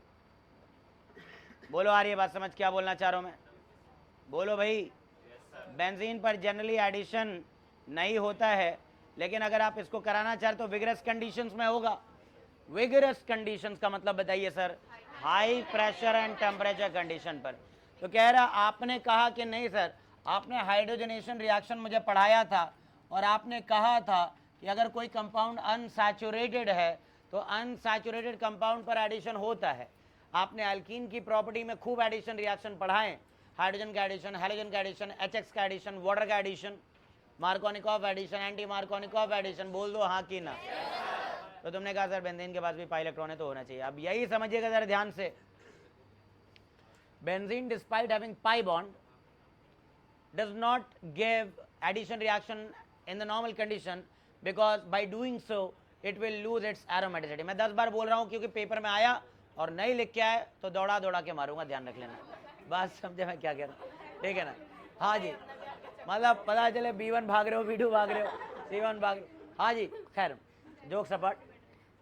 बोलो आ रही है बात समझ, क्या बोलना चाह रहा हूँ मैं, बोलो भाई। बेंजीन पर जनरली एडिशन नहीं होता है, लेकिन अगर आप इसको कराना चाहते तो विगरस कंडीशंस में होगा। विगरस कंडीशंस का मतलब बताइए sir, high pressure and temperature condition पर। तो कह रहा आपने कहा कि नहीं सर, आपने हाइड्रोजनेशन रिएक्शन मुझे पढ़ाया था और आपने कहा था कि अगर कोई कंपाउंड अनसैचुरेटेड है तो अनसैचुरेटेड कंपाउंड पर एडिशन होता है। आपने अल्कीन की प्रॉपर्टी में खूब एडिशन रिएक्शन पढ़ाएं, हाइड्रोजन का एडिशन, हेलोजन का एडिशन, HX का एडिशन, वाटर का addition, Markovnikov addition, anti Markovnikov addition, बोल दो हाँ कि ना। तो तुमने कहा सर बेंजीन के पास भी पाई इलेक्ट्रॉन है तो होना चाहिए। अब यही समझिएगा जरा ध्यान से, benzene despite having pi bond does not give addition reaction in the normal condition because by doing so it will lose its aromaticity। मैं 10 बार बोल रहा हूँ क्योंकि पेपर में आया और नहीं लिख के आए तो दौड़ा दौड़ा के मारूंगा, ध्यान रख लेना। बात समझे मैं क्या कह रहा हूँ, ठीक है ना। हाँ जी, मतलब पता चले B1 भाग रहे हो, B2 भाग रहे हो, C1 भाग रहे हो। हाँ जी, खैर जोक सपाट,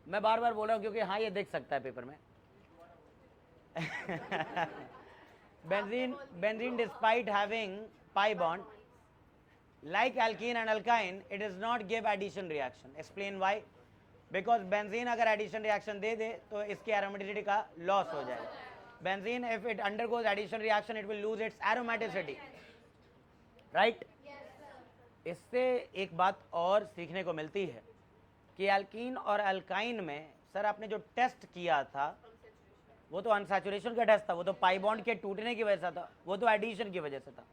मैं बार बार बोल रहा हूँ क्योंकि हाँ ये देख सकता है पेपर में। benzene despite having pi bond like alkene and alkyne it does not give addition reaction। explain why? because benzene अगर addition reaction दे दे तो इसकी aromaticity का loss हो जाएगा। benzene if it undergoes addition reaction it will lose its aromaticity, right? इससे एक बात और सीखने को मिलती है कि अल्कीन और अल्काइन में सर आपने जो टेस्ट किया था वो तो अनसैचुरेशन का टेस्ट था, वो तो पाई बॉन्ड के टूटने की वजह से था, वो तो एडिशन की वजह से था।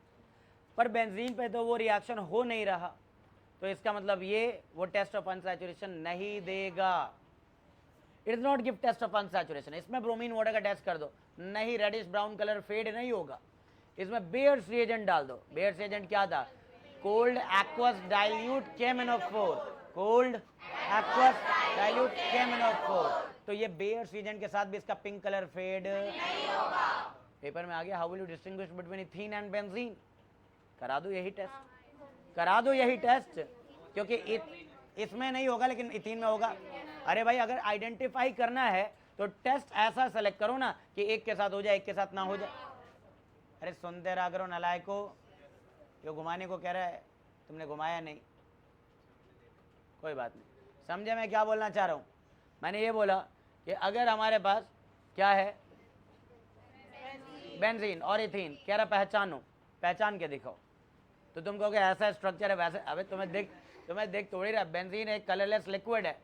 पर बेंजीन पे तो वो रिएक्शन हो नहीं रहा, तो इसका मतलब ये वो टेस्ट ऑफ अनसैचुरेशन नहीं देगा। It is not give test of unsaturation. इसमें ब्रोमीन वाटर का टेस्ट कर दो, नहीं, रेडिश ब्राउन कलर फेड नहीं होगा। इसमें बेयर्स रिएजेंट डाल दो। बेयर्स रिएजेंट क्या था? Cold aqueous dilute KMnO4, cold aqueous dilute KMnO4। तो ये बेयर्स रिएजेंट के साथ भी इसका पिंक कलर फेड नहीं होगा। पेपर में आ गया, how will you distinguish between ethene and benzene? करा दो यही टेस्ट, करा दो यही टेस्ट, क्योंकि इसमें नहीं होगा लेकिन इथीन में होगा। अरे भाई, अगर आइडेंटिफाई करना है तो टेस्ट ऐसा सेलेक्ट करो ना कि एक के साथ हो जाए, एक के साथ ना हो जाए। अरे सुनते रहा करो नालायको, जो घुमाने को कह रहा है तुमने घुमाया नहीं, कोई बात नहीं। समझे मैं क्या बोलना चाह रहा हूँ? मैंने ये बोला कि अगर हमारे पास क्या है, बेंजीन और इथीन, कह रहा पहचानो, पहचान के दिखाओ, तो तुम कहोगे ऐसा स्ट्रक्चर है वैसे। अबे तुम्हें देख थोड़ी रहा, बेंजीन एक कलरलेस लिक्विड है,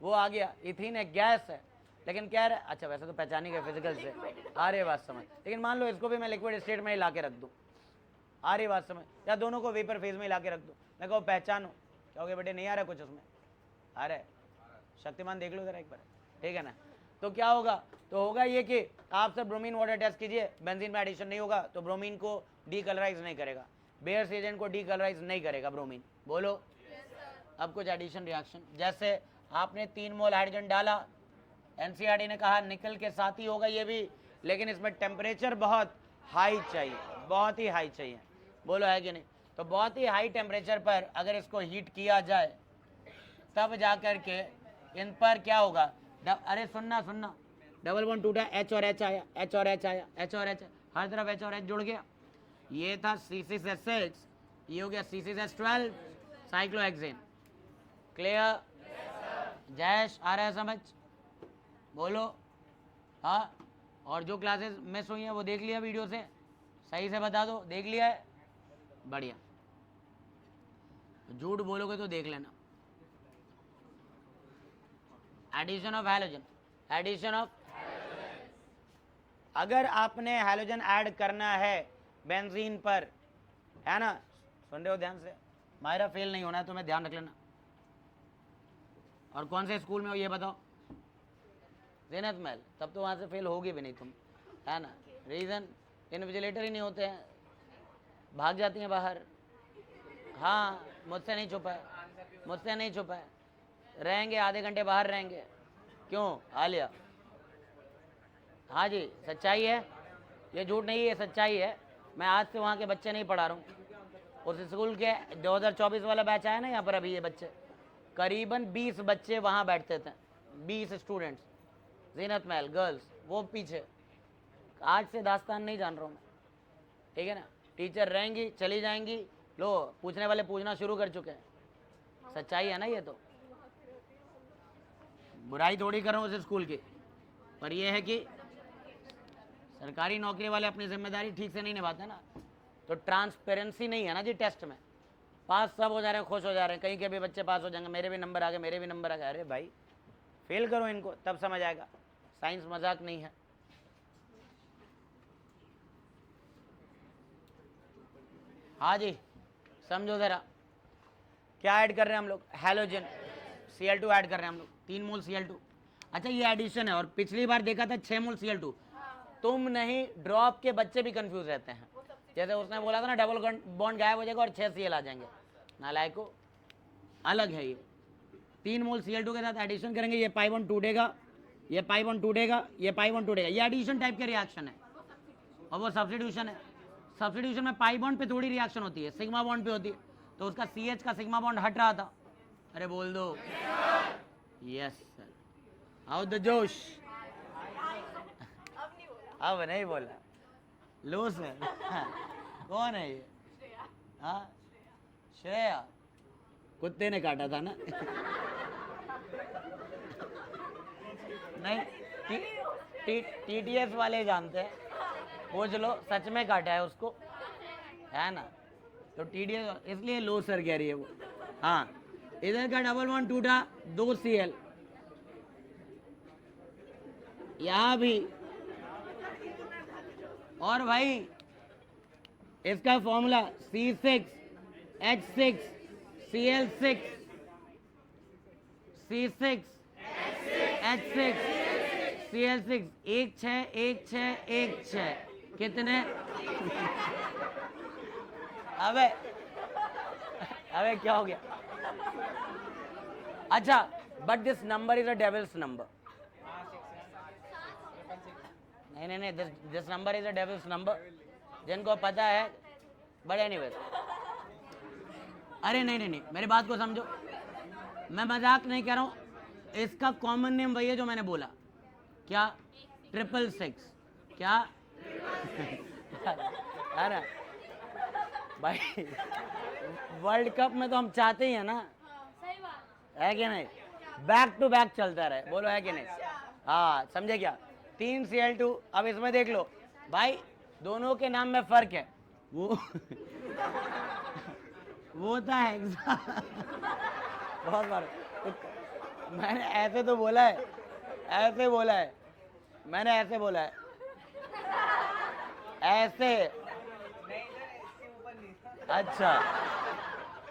वो आ गया, इथीन एक गैस है, लेकिन कह रहा है अच्छा वैसे तो पहचानी गए फिजिकल से, आ रही बात समझ, लेकिन मान लो इसको भी मैं लिक्विड स्टेट में ही ला के रख दूँ, आ रही बात समझ, या दोनों को वेपर फेज में ही ला के रख दूँ, मैं कहूँ पहचानो, कहोगे बेटे नहीं आ रहा कुछ उसमें, आ रहा है, शक्तिमान देख लो जरा एक बार, ठीक है ना? तो क्या होगा? तो होगा ये कि आप सब ब्रोमीन वाटर टेस्ट कीजिए, बेंजीन में एडिशन नहीं होगा तो ब्रोमीन को डीकलराइज नहीं करेगा, बेयर्स एजेंट को डीकलराइज नहीं करेगा ब्रोमीन। बोलो अब कुछ एडिशन रिएक्शन, जैसे आपने 3 मोल हाइड्रोजन डाला, एनसीईआरटी ने कहा निकल के साथ ही होगा ये भी, लेकिन इसमें टेम्परेचर बहुत हाई चाहिए, बहुत ही हाई चाहिए। बोलो है कि नहीं? तो बहुत ही हाई टेम्परेचर पर अगर इसको हीट किया जाए तब जा कर के इन पर क्या होगा? अरे सुनना, डबल बॉन्ड टूटा, H और H आया, H और H आया, H और H, हर तरफ H और H जुड़ गया। ये था C6H6, ये हो गया C6H12 साइक्लोहेक्सेन। क्लियर? जैश आ रहा है समझ? बोलो हाँ। और जो क्लासेस मिस हुई हैं वो देख लिया वीडियो से, सही से बता दो, देख लिया है? बढ़िया, झूठ बोलोगे तो देख लेना। Addition of halogen, addition of, अगर आपने हैलोजन ऐड करना है बेंजीन पर, है ना, सुन रहे हो ध्यान से? मायरा फेल नहीं होना है, तुम्हें ध्यान रख लेना। और कौन से स्कूल में हो ये बताओ? ज़ीनत महल, तब तो वहाँ से फेल होगी भी नहीं तुम, है ना? रीज़न इन्विजिलेटर ही नहीं होते हैं, भाग जाती हैं बाहर। हाँ, मुझसे नहीं छुपा है, मुझसे नहीं छुपा है, रहेंगे आधे घंटे बाहर रहेंगे। क्यों आलिया? हाँ जी, सच्चाई है, ये झूठ नहीं है, सच्चाई है। मैं आज से वहाँ के बच्चे नहीं पढ़ा रहा हूँ, उस स्कूल के 2024 वाला बैच आया ना यहाँ पर, अभी ये बच्चे करीबन 20 बच्चे वहाँ बैठते थे, 20 स्टूडेंट्स, ज़ीनत महल गर्ल्स, वो पीछे। आज से दास्तान नहीं जान रहा हूँ मैं, ठीक है ना? टीचर रहेंगी, चली जाएंगी, लो पूछने वाले पूछना शुरू कर चुके हैं। सच्चाई है ना ये? तो बुराई थोड़ी कर रहा हूँ उस स्कूल की, पर यह है कि सरकारी नौकरी वाले अपनी जिम्मेदारी ठीक से नहीं निभाते ना, तो ट्रांसपेरेंसी नहीं है ना जी टेस्ट में। पास सब हो जा रहे हैं, खुश हो जा रहे हैं, कहीं के भी बच्चे पास हो जाएंगे, मेरे भी नंबर आ गए, मेरे भी नंबर आ गए। अरे भाई फेल करो इनको, तब समझ आएगा, साइंस मजाक नहीं है। हाँ जी, समझो ज़रा, क्या ऐड कर रहे हैं हम लोग? हैलोजन, Cl2 ऐड कर रहे हैं हम लोग, 3 मोल Cl2। अच्छा ये एडिशन है, और पिछली बार देखा था 6 मोल Cl2। तुम नहीं, ड्रॉप के बच्चे भी कंफ्यूज रहते हैं, जैसे उसने बोला था ना डबल बॉन्ड गायब हो जाएगा और 6 Cl आ जाएंगे, नालायको अलग है ये। 3 मोल Cl2 के साथ एडिशन करेंगे, ये पाई बॉन्ड टूटेगा, ये पाई बॉन्ड टूटेगा, ये पाई बॉन्ड टूटेगा, ये एडिशन टाइप के रिएक्शन है। और वो सब्स्टिट्यूशन है, सब्स्टिट्यूशन में पाई बॉन्ड पे थोड़ी रिएक्शन होती है, सिग्मा बॉन्ड पे होती है, तो उसका CH का सिग्मा बॉन्ड हट रहा था। अरे बोल दो यस सर, आओ द जोश। अब नहीं बोला, लो सर। कौन है ये? हाँ श्रेया, कुत्ते ने काटा था ना? नहीं, TTS वाले जानते हैं, पूछ लो, सच में काटा है उसको, है ना? तो TTS इसलिए लो सर कह रही है वो। हाँ, इधर का डबल बॉन्ड टूटा, 2 Cl, यहाँ भी। और भाई इसका formula C6H6 Cl6 C6 H6 Cl6 1 6 1 6 1 6 कितने? अबे क्या हो गया? अच्छा, but this number is a devil's number. नहीं, this number is a devil's number. जिनको पता है, बट एनीवेज. अरे नहीं, मेरी बात को समझो. मैं मजाक नहीं कर रहा हूँ. इसका कॉमन नेम वही है जो मैंने बोला. क्या? 666. क्या? है ना भाई? वर्ल्ड कप में तो हम चाहते ही है ना, है कि नहीं? बैक टू बैक चलता रहे. बोलो है कि नहीं? हाँ, समझे क्या? 3 Cl2. अब इसमें देख लो भाई, दोनों के नाम में फर्क है. वो था हेक्सा. बहुत बार मैंने ऐसे तो बोला है, ऐसे बोला है, मैंने ऐसे बोला है, ऐसे. अच्छा,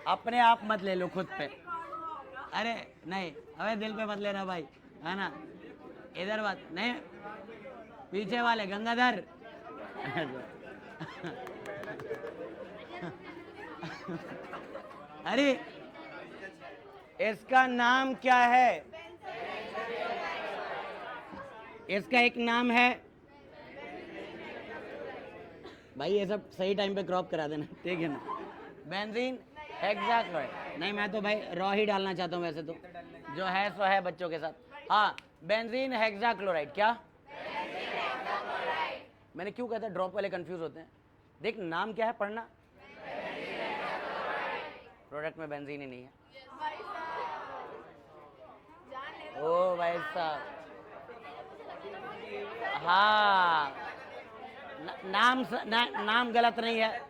अपने आप मत ले लो खुद पे. अरे नहीं, अबे दिल पे मत लेना भाई, है ना? इधर बात नहीं, पीछे वाले गंगाधर. अरे इसका नाम क्या है? इसका एक नाम है भाई. ये सब सही टाइम पे क्रॉप करा देना, ठीक है ना? Benzene hexachloride. नहीं, मैं तो भाई रॉ ही डालना चाहता हूँ वैसे तो, जो है सो है बच्चों के साथ. हाँ, बेंजीन हेक्साक्लोराइड. क्या? मैंने क्यों कहता, ड्रॉप वाले कंफ्यूज होते हैं. देख, नाम क्या है, पढ़ना. प्रोडक्ट में बेंजीन ही नहीं है. ओ भाई साहब, हाँ, नाम गलत नहीं है.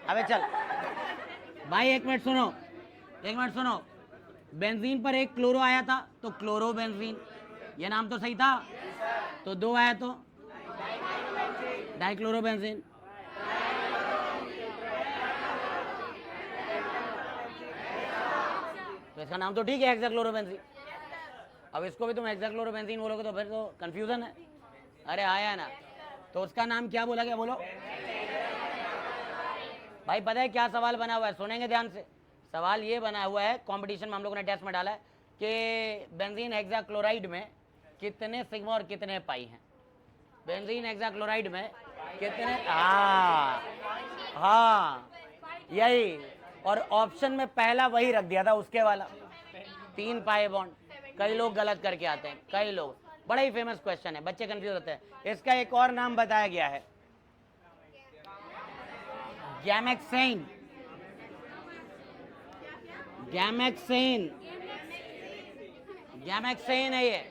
अबे चल भाई, एक मिनट सुनो. बेंजीन पर एक क्लोरो आया था तो क्लोरो बेंजीन, ये नाम तो सही था. तो 2 आया तो डाइक्लोरो बेंजीन. तो इसका नाम तो ठीक है, हेक्साक्लोरोबेंजीन. अब इसको भी तुम हेक्साक्लोरोबेंजीन बोलोगे तो फिर तो कंफ्यूजन है. अरे आया ना. तो उसका नाम क्या बोला गया? बोलो भाई. पता है क्या सवाल बना हुआ है? सुनेंगे ध्यान से. सवाल ये बना हुआ है, कंपटीशन में हम लोगों ने टेस्ट में डाला है कि बेंजीन हेक्साक्लोराइड में कितने सिग्मा और कितने पाई हैं. बेंजीन हेक्साक्लोराइड में कितने? हाँ, यही. और ऑप्शन में पहला वही रख दिया था, उसके वाला 3 पाई बॉन्ड. कई लोग गलत करके आते हैं, कई लोग. बड़ा ही फेमस क्वेश्चन है, बच्चे कंफ्यूज होते हैं. इसका एक और नाम बताया गया है, गैमेक्सेन. गैमेक्सेन है ये.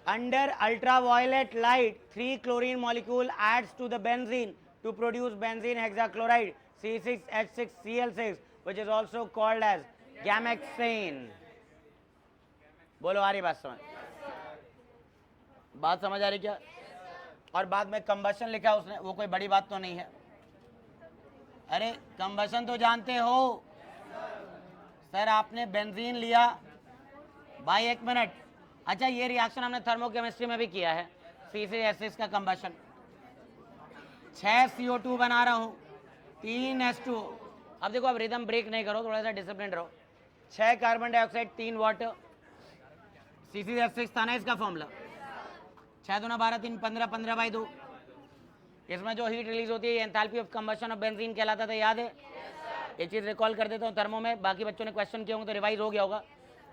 Under ultraviolet light, 3 chlorine molecule adds to the benzene to produce benzene hexachloride C6H6Cl6, which is also called as gamaxane. बोलो, आ रही बात समझ? बात समझ आ रही क्या? और बाद में कंबशन लिखा उसने, वो कोई बड़ी बात तो नहीं है. अरे कंबशन तो जानते हो सर. आपने बेंजीन लिया भाई, 1 मिनट. अच्छा, ये रिएक्शन हमने थर्मोकेमिस्ट्री में भी किया है. C6H6 का कंबशन, 6 CO2 बना रहा हूँ, 3 H2O. अब देखो, अब रिदम ब्रेक नहीं करो, थोड़ा सा डिसिप्लिन रहो. 6 कार्बन डाइऑक्साइड, 3 वाटर. C6H6 था ना इसका फॉर्मूला. 6 दूना 12, 3 15, 15/2. इसमें जो हीट रिलीज होती है, enthalpy of combustion of benzene कहलाता था. याद है? एक चीज़ रिकॉल कर देता हूँ थर्मो में, बाकी बच्चों ने क्वेश्चन किए होंगे तो रिवाइज हो गया होगा.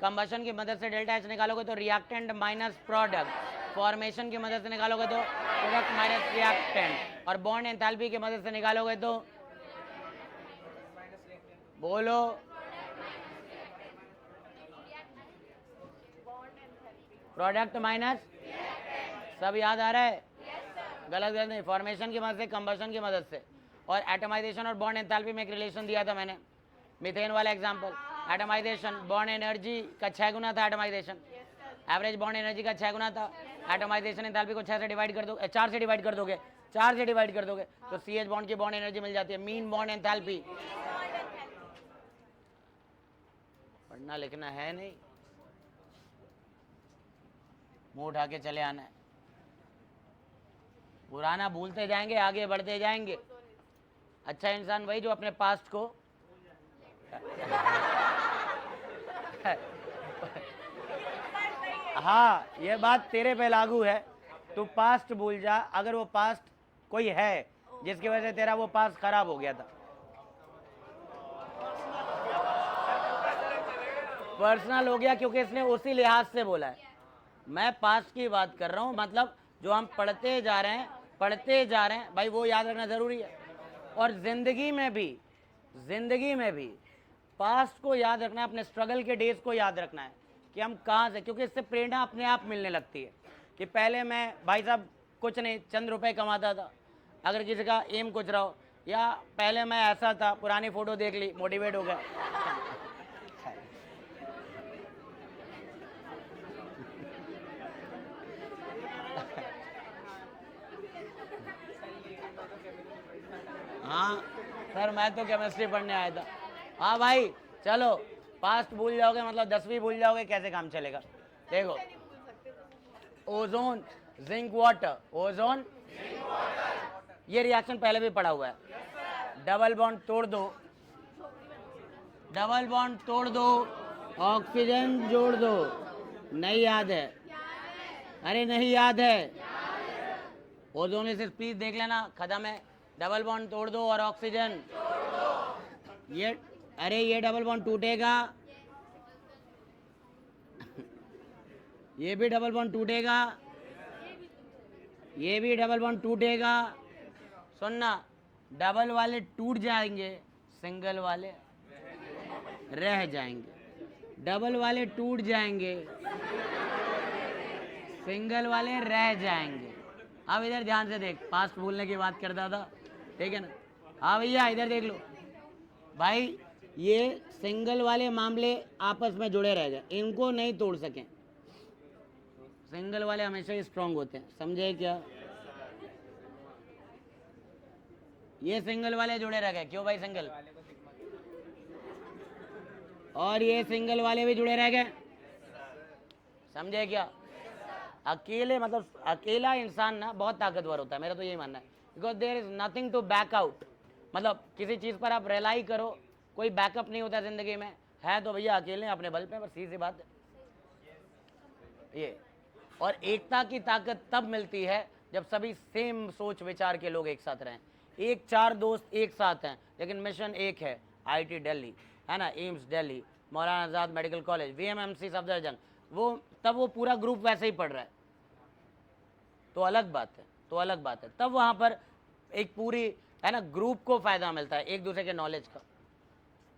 कंबशन की मदद से डेल्टा H निकालोगे तो रिएक्टेंट माइनस प्रोडक्ट. फॉर्मेशन की मदद से निकालोगे तो प्रोडक्ट माइनस रिएक्टेंट. और बॉन्ड एंथैल्पी की मदद से निकालोगे तो, बोलो, प्रोडक्ट माइनस. सब याद आ रहा है? गलत नहीं. फॉर्मेशन की मदद से, कंबशन की मदद से. और एटमाइजेशन और बॉन्ड एंथैल्पी में एक रिलेशन दिया था मैंने, मीथेन वाला एग्जांपल. एटमाइजेशन बॉन्ड एनर्जी का 6 गुना था. एटमाइजेशन एवरेज बॉन्ड एनर्जी का 6 गुना था. एटमाइजेशन एंथैल्पी को 6 से डिवाइड कर दो, 4 से डिवाइड कर दोगे, 4 से डिवाइड कर दोगे तो CH बॉन्ड की बॉन्ड एनर्जी मिल जाती है. मीन बॉन्ड एंथैल्पी, पढ़ना लिखना है नहीं, मुंह उठा के चले आना है। पुराना भूलते जाएंगे, आगे बढ़ते जाएंगे। अच्छा इंसान वही जो अपने पास्ट को हाँ, ये बात तेरे पे लागू है। तू पास्ट भूल जा, अगर वो पास्ट कोई है जिसकी वजह से तेरा वो पास्ट खराब हो गया था। पर्सनल हो गया क्योंकि इसने उसी लिहाज से बोला है। मैं पास्ट की बात कर रहा हूँ, मतलब जो हम पढ़ते जा रहे हैं भाई, वो याद रखना ज़रूरी है। और ज़िंदगी में भी पास्ट को याद रखना है, अपने स्ट्रगल के डेज को याद रखना है कि हम कहाँ से, क्योंकि इससे प्रेरणा अपने आप मिलने लगती है कि पहले मैं भाई साहब कुछ नहीं, चंद रुपए कमाता था। अगर किसी का एम कुछ रहा हो, या पहले मैं ऐसा था, पुरानी फ़ोटो देख ली, मोटिवेट हो गया। हाँ सर, मैं तो केमिस्ट्री पढ़ने आया था। हाँ भाई चलो, पास्ट भूल जाओगे मतलब 10वीं भूल जाओगे, कैसे काम चलेगा। देखो, ओजोन जिंक वाटर, ओजोन ये रिएक्शन पहले भी पढ़ा हुआ है। डबल बॉन्ड तोड़ दो, ऑक्सीजन जोड़ दो। नहीं याद है? अरे नहीं याद है? ओजोनिसिस प्लीज देख लेना, खत्म है। डबल बॉन्ड तोड़ दो और ऑक्सीजन, ये अरे ये डबल बॉन्ड टूटेगा, ये भी डबल बॉन्ड टूटेगा, ये भी डबल बॉन्ड टूटेगा। सुनना, डबल वाले टूट जाएंगे, सिंगल वाले रह जाएंगे। डबल वाले टूट जाएंगे, सिंगल वाले रह जाएंगे। अब इधर ध्यान से देख, पास्ट भूलने की बात करता था, ठीक है ना। हाँ भैया इधर देख लो भाई, ये सिंगल वाले मामले आपस में जुड़े रह गए, इनको नहीं तोड़ सकें। सिंगल वाले हमेशा ही स्ट्रांग होते हैं, समझे क्या। ये सिंगल वाले जुड़े रह गए, क्यों भाई सिंगल, और ये सिंगल वाले भी जुड़े रह गए, समझे क्या। अकेले मतलब अकेला इंसान ना बहुत ताकतवर होता है, मेरा तो यही मानना है। Because there is nothing to back out, मतलब किसी चीज़ पर आप रिलाई करो, कोई बैकअप नहीं होता ज़िंदगी में, है तो भैया अकेले अपने बल पे, बस सीधी बात है ये। और एकता की ताकत तब मिलती है जब सभी सेम सोच विचार के लोग एक साथ रहें। एक चार दोस्त एक साथ हैं लेकिन मिशन एक है, आईटी दिल्ली है ना, एम्स दिल्ली, मौलाना आज़ाद मेडिकल कॉलेज, वीएमएमसी सफदरजंग, वो तब वो पूरा ग्रुप वैसे ही पढ़ रहा है, तो अलग बात है। तब वहाँ पर एक पूरी है ना ग्रुप को फ़ायदा मिलता है, एक दूसरे के नॉलेज का,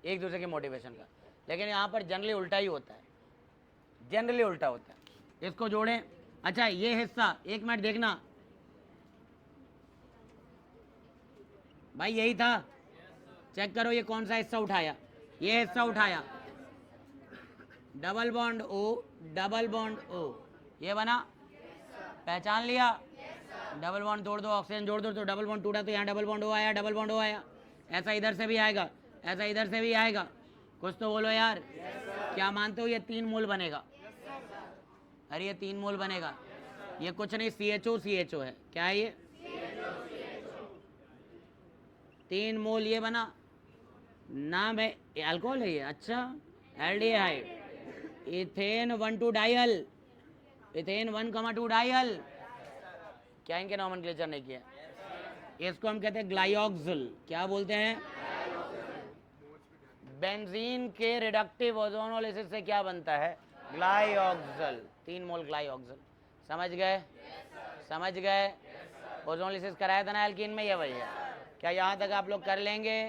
एक दूसरे के मोटिवेशन का। लेकिन यहाँ पर जनरली उल्टा ही होता है, इसको जोड़ें। अच्छा ये हिस्सा एक मिनट देखना भाई, यही था, चेक करो ये कौन सा हिस्सा उठाया, ये हिस्सा उठाया, डबल बॉन्ड ओ, ये बना, पहचान लिया। डबल बॉन्ड तोड़ दो, ऑक्सीजन जोड़ दो, तो डबल बॉन्ड टूटा, तो यहाँ डबल बॉन्ड ओ आया, ऐसा इधर से भी आएगा, ऐसा इधर से भी आएगा। कुछ तो बोलो यार, क्या मानते हो ये 3 मोल बनेगा? अरे ये 3 मोल बनेगा, ये कुछ नहीं CHO है, क्या है ये? 3 मोल ये बना, नाम है अल्कोहल है ये, अच्छा aldehyde, ethane 1,2 dial, ethane 1,2 dial. क्या इनके नॉमेनक्लेचर नहीं किया? इसको हम कहते हैं ग्लाइऑक्सिल, क्या बोलते हैं? बेंजीन के रिडक्टिव ओजोनोलिसिस से क्या बनता है? ग्लाइऑक्सिल, 3 मोल ग्लाइऑक्सिल। समझ गए? ओजोनोलिसिस कराया था ना एल्कीन में, ये वही है। क्या यहाँ तक आप लोग कर लेंगे?